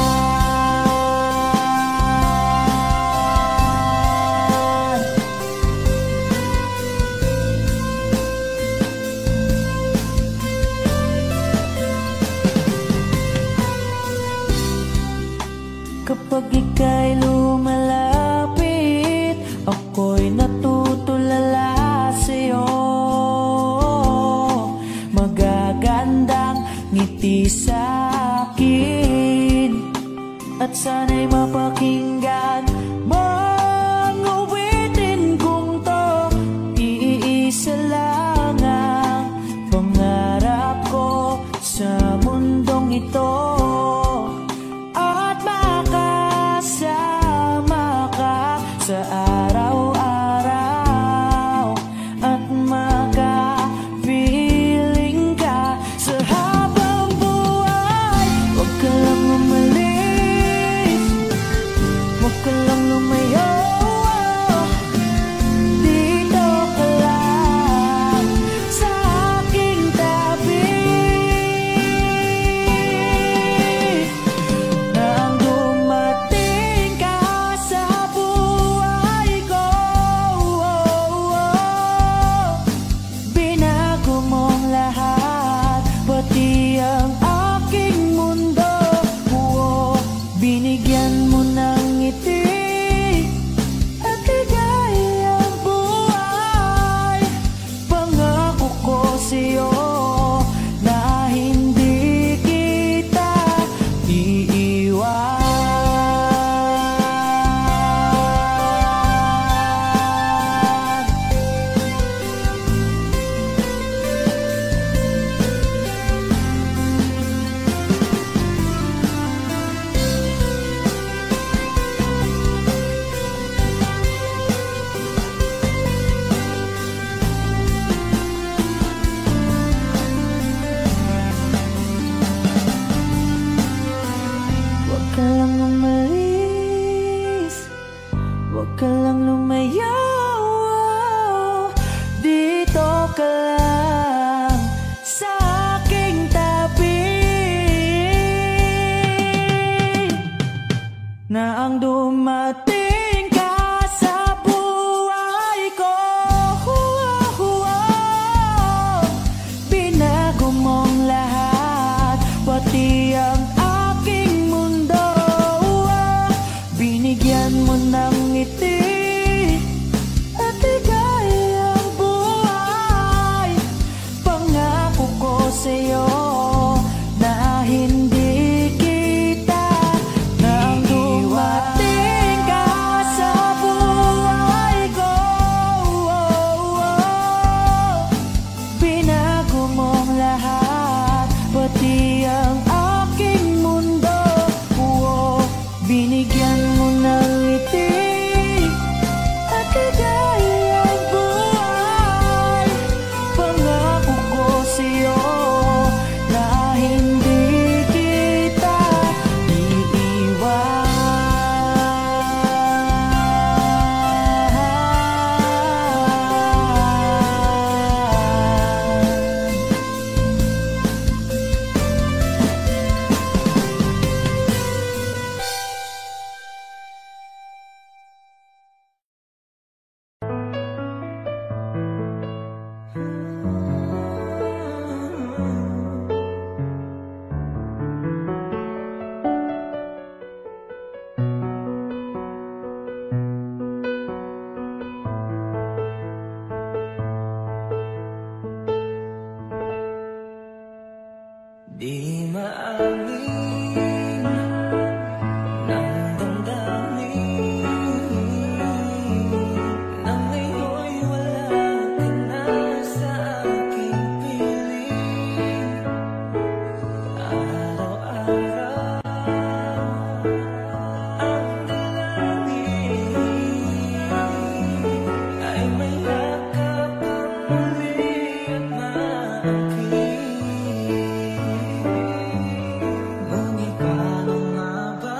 C: Kapag ika'y lumalapit, ako'y natutulala sa'yo. Magagandang ngiti sa'kin, at sana'y mapakinggan mga awitin kong to. Iisa lang ang pangarap ko sa mundong ito, at makasama na ang dumating ka sa buhay ko. Binago mong lahat, pati ang aking mundo. Binigyan mo ng ngiti at ligayang buhay. Pangako ko sa'yo na hindi kita nang dumating ka sa buhay ko. Binago mong lahat, pati ang aking mundo. Binigyan mo ng ngiti at ligayang buhay. Pangako ko sa'yo na hindi kita iiwan. Di maamin ng damdamin na ngayon'y wala ka na sa aking piling. Araw-araw ang dalangin ay may yakap kang muli at maangkin. Ngunit paano nga ba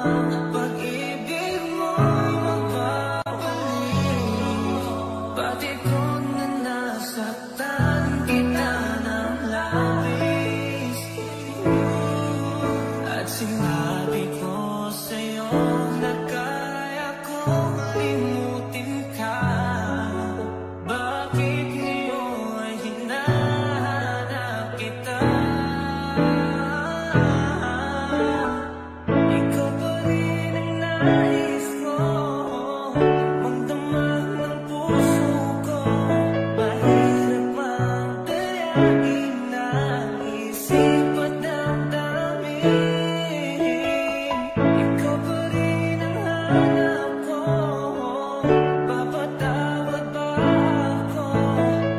C: ang pag-ibig mo'y magbabalik? Pati ko na nasaktan kita ng labis, at sinabi ko sa'yo na kaya kong limutin ka. Bakit ngayon ay hinahanap kita? Ikaw pa rin ang nais ko, magdamag ng puso ko. Mahirap magdayain ng isip at damdamin. Ikaw pa rin ang hanap ko, papatawad ba ako?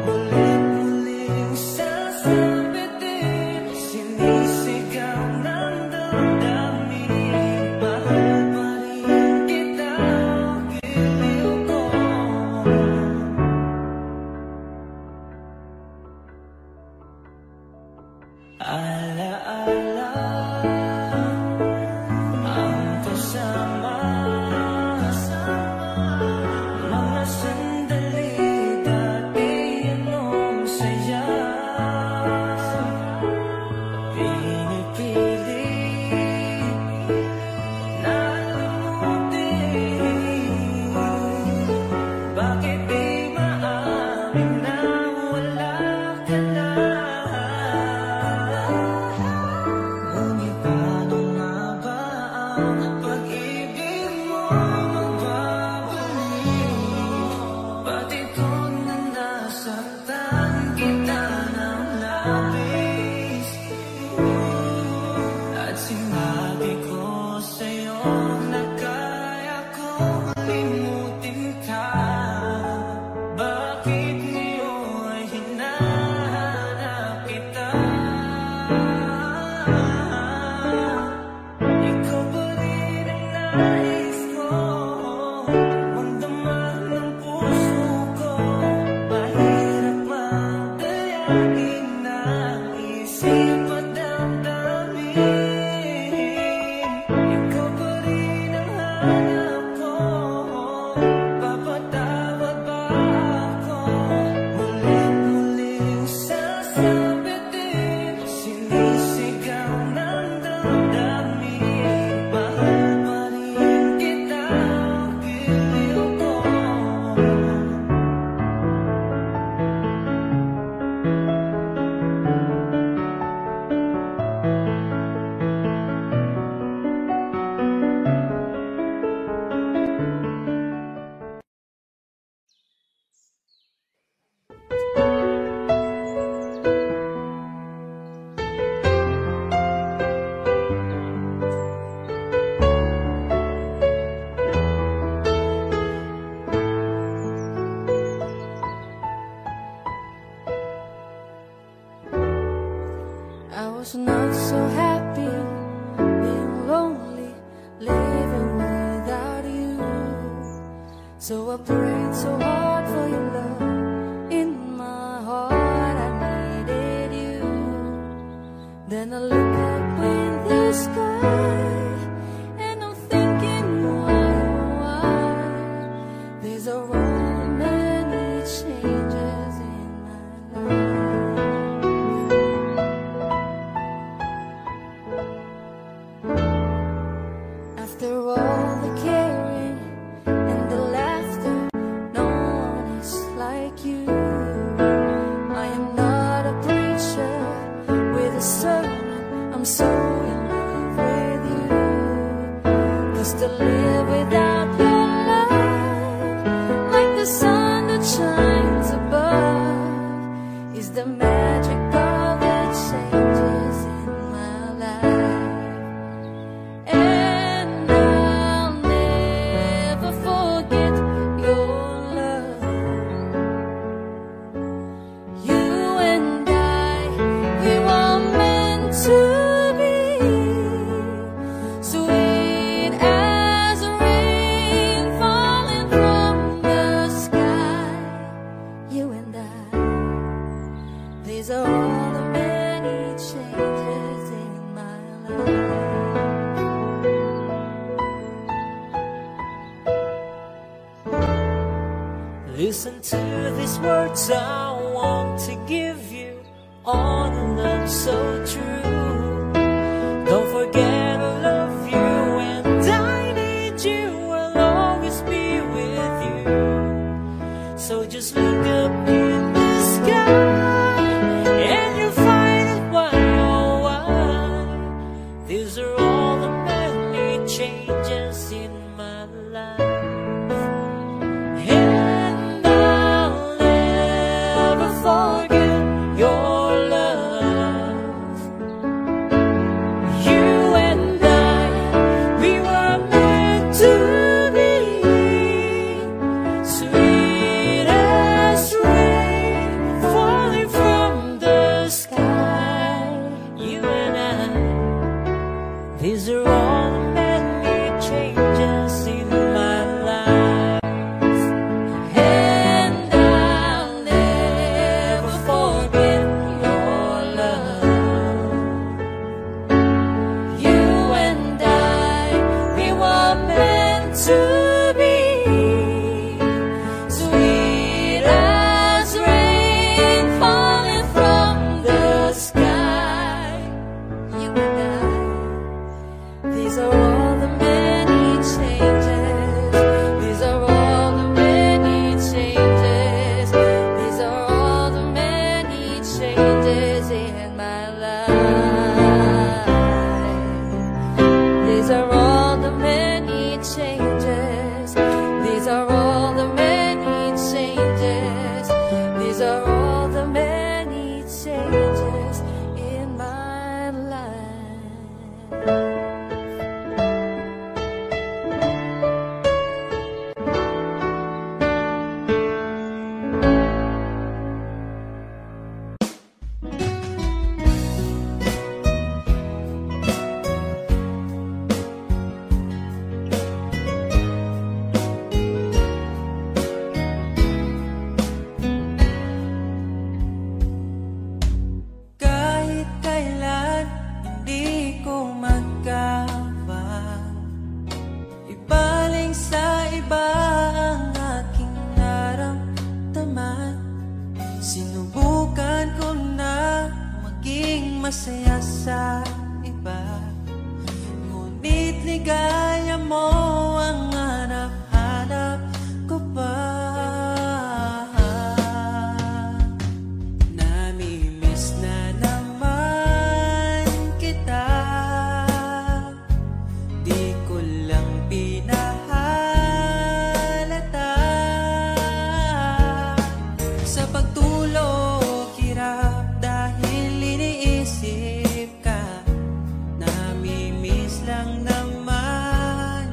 C: Mulit-muling sasabitin, sinisigaw ng damdamin. Mahal pa rin kita, giliw ko. Alaala ang kasama, mga sandali dati anong saya. Pinipilit na lumutin, bakit di maamin na wala ka na? Ngunit paano nga ba ang pag-ibig mo'y magbabalik? Pati ko na nasaktan kita ng labis, at sinabi ko sa'yo na kaya kong limutin ka. Bakit ngayon ay hinahanap kita? Ikaw pa rin ang nais ko, magdamag ng puso ko. Mahirap magdayain ng isip at damdamin. Ikaw pa rin ang hanap ko, papatawad ba ako? Mulit-muling sasabitin, sinisigaw ng damdamin. Mahal pa rin
A: So I prayed so hard for your love. In my heart I needed you. Then I look up in the sky, and I'm thinking why there's a many changes in my life. After all the caring and the laughter, no one is like you. I am not a preacher with a sermon, I'm so in love with you. 'Cause to live without your love, like the sun that shines above, is the magic of the changes in my life. And I'll never forget your love. You and I, we were meant to be, sweet as rain falling from the sky. You and I, these are all the many changes in my life.
B: Listen to these words I want to give you, all the love so true. Don't forget I love you and I need you, I'll always be with you. So just look up in the sky and you'll find it why, oh why. These are all the many changes in my life. And I'll never forget your love. You and I, we were meant to be, sweet as rain falling from the sky. You and I, these are all the many changes in my life. And I'll never forget your love. You and I, we were meant to be, sweet as rain falling from the sky. You and I, these are all the many changes. These are all the many changes. These are all the many changes in my life. These are all the many changes. These are all the many changes. These are all the many changes in my life.
C: Kahit kailan hindi ko magkawang ibaling sa iba ang aking naramdaman. Sinubukan ko na maging masaya sa iba, ngunit ligaya mo ang hanap-hanap ko pa. Namimiss na naman kita, di ko lang pinahalata. Sa pagtulog hirap dahil iniisip ka. Namimiss lang naman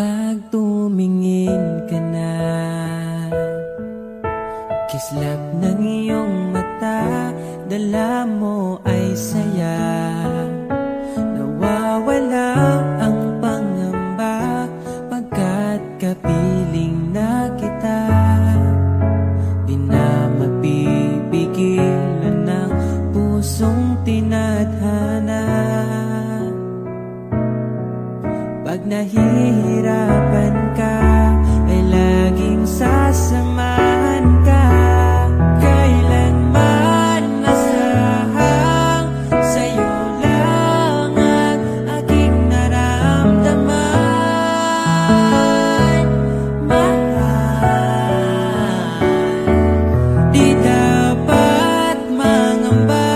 C: Pag tumingin ka na, kislap ng iyong mata, dala mo ay saya. Nawawala ang pangamba pagkat kapiling na kita. Di na mapipigilan ng pusong tinadhana. Pag nahihirapan ka, ay laging sasamahan ka. Kailanman masahang sa'yo lang ang aking naramdaman. Mahal, di dapat mangamba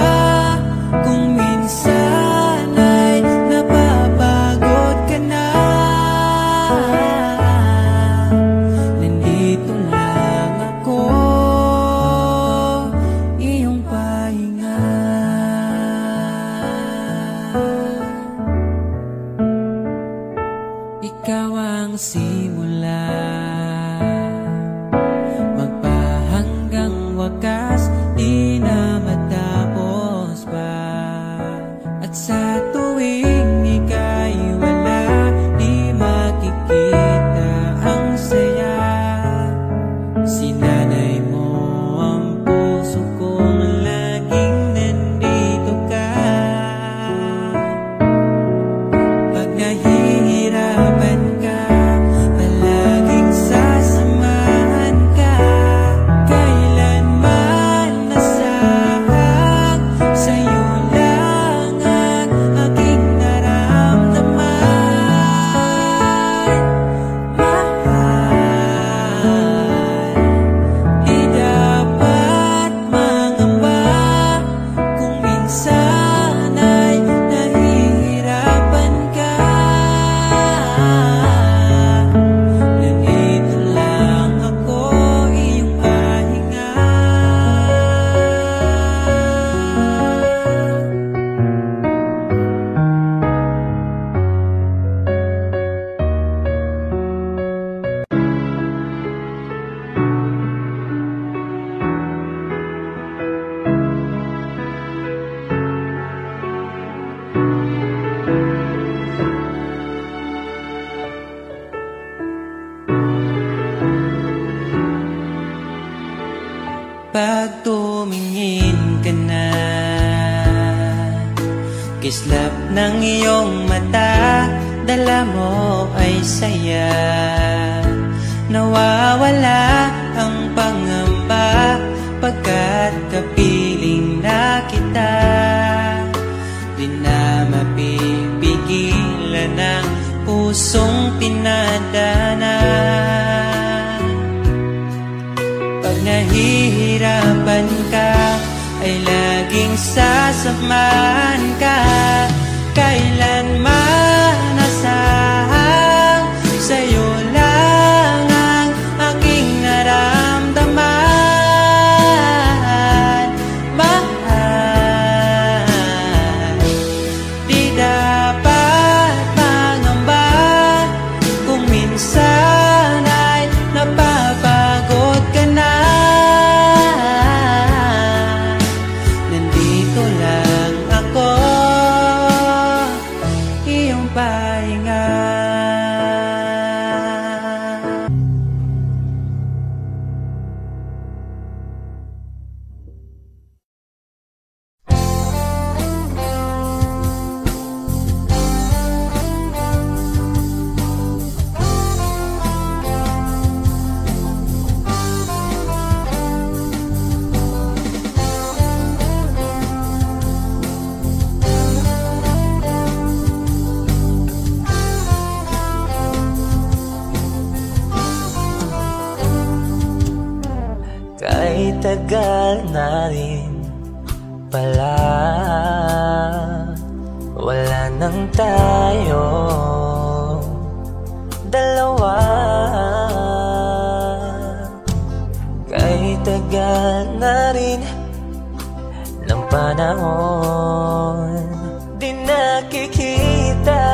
C: kung minsan ay napapagod ka na. Nandito lang ako, iyong pahinga. Ikaw ang simula, magpahanggang wakas, di na matapos pa. At sa tuwing ika'y wala, di makikita ang saya. Sinanay mo ang puso kong laging nandito ka. Pag nahihirapan ka, palaging sasamahan ka. Kailanman nasahang sa'yo lang ang aking naramdaman. Mahal, di dapat mangamba kung minsan ay nahihirapan ka. Nandito lang ako, iyong pahinga. Pag tumingin ka na, kislap ng iyong mata, dala mo ay saya. Nawawala ang pangamba pagkat kapiling na kita. Di na mapipigilan ang pusong pinadana. Pag nahihirapan ka, ay laging sasamahan ka. Kailanman nasahang sa'yo lang ang aking naramdaman. Mahal, di dapat mangamba kung minsan ay napapagod ka na. Nandito lang ako, iyong pahinga.
B: Kahit tagal na rin pala, wala nang tayo dalawa. Kahit tagal na rin ng panahon, di nakikita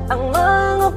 B: ang mga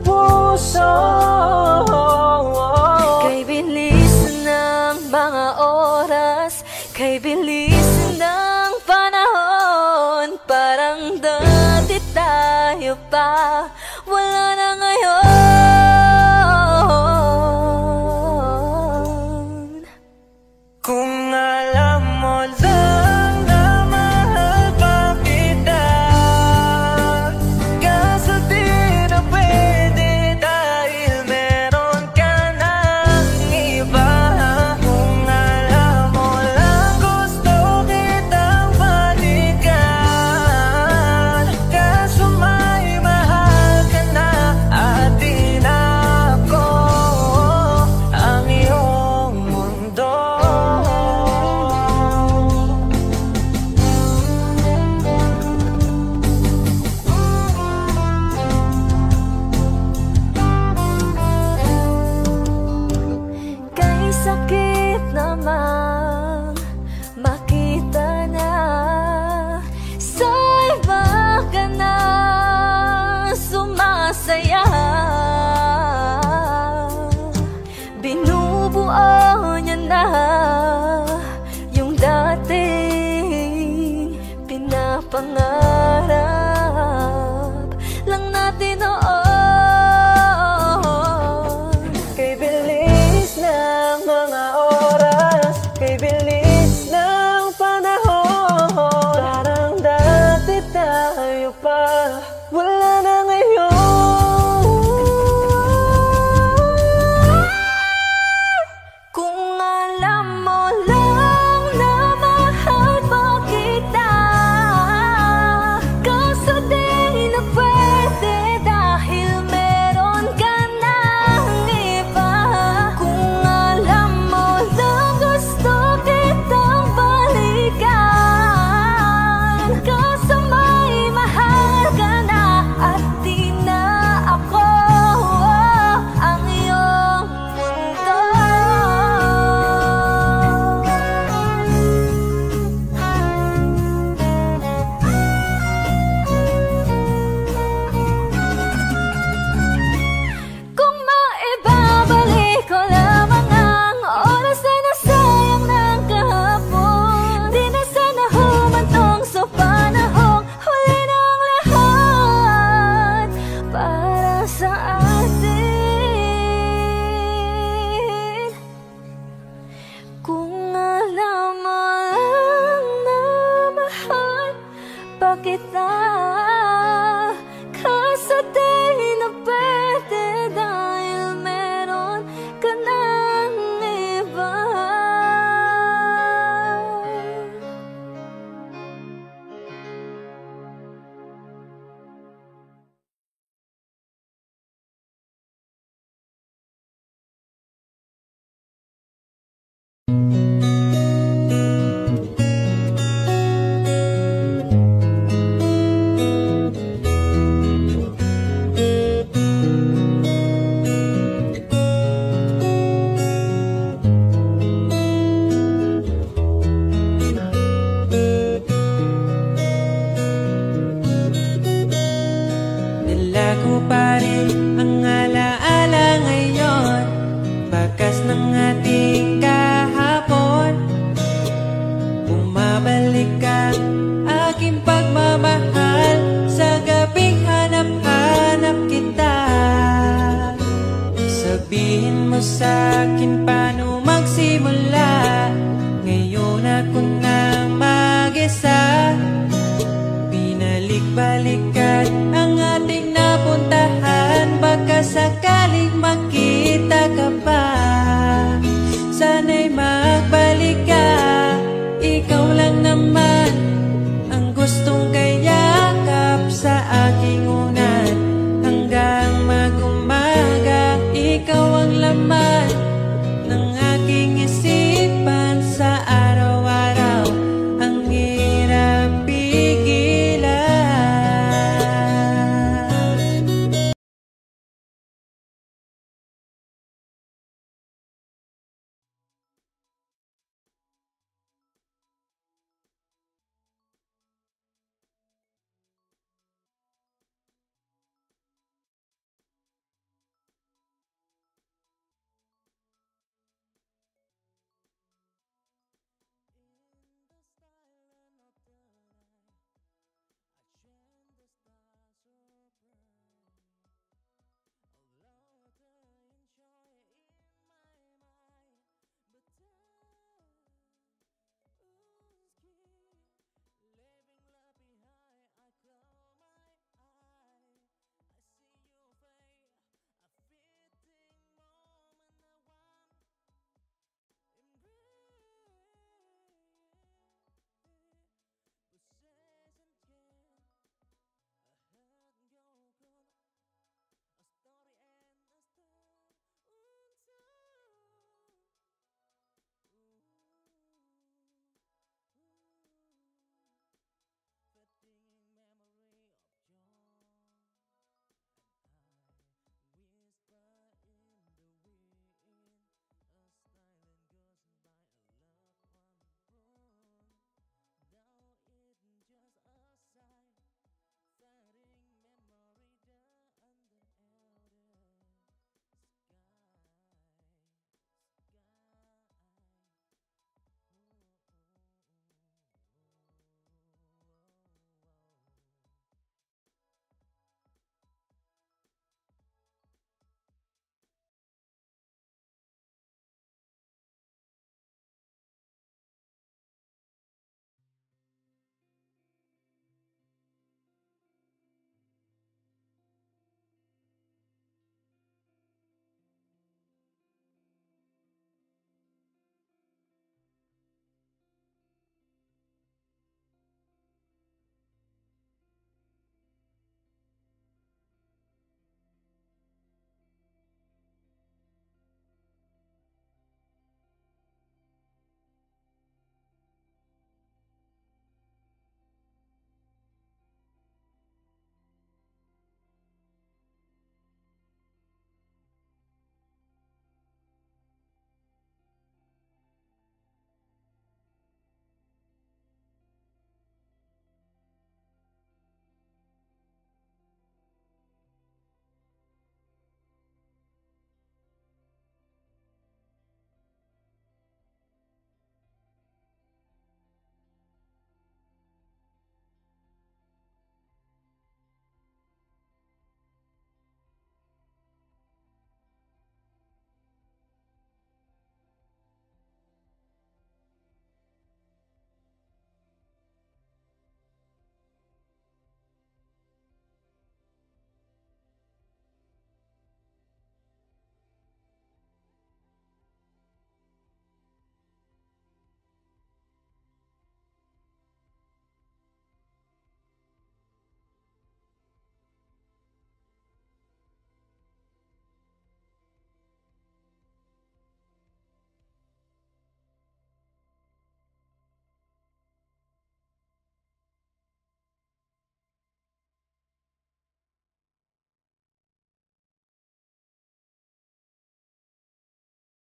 C: sa'kin pa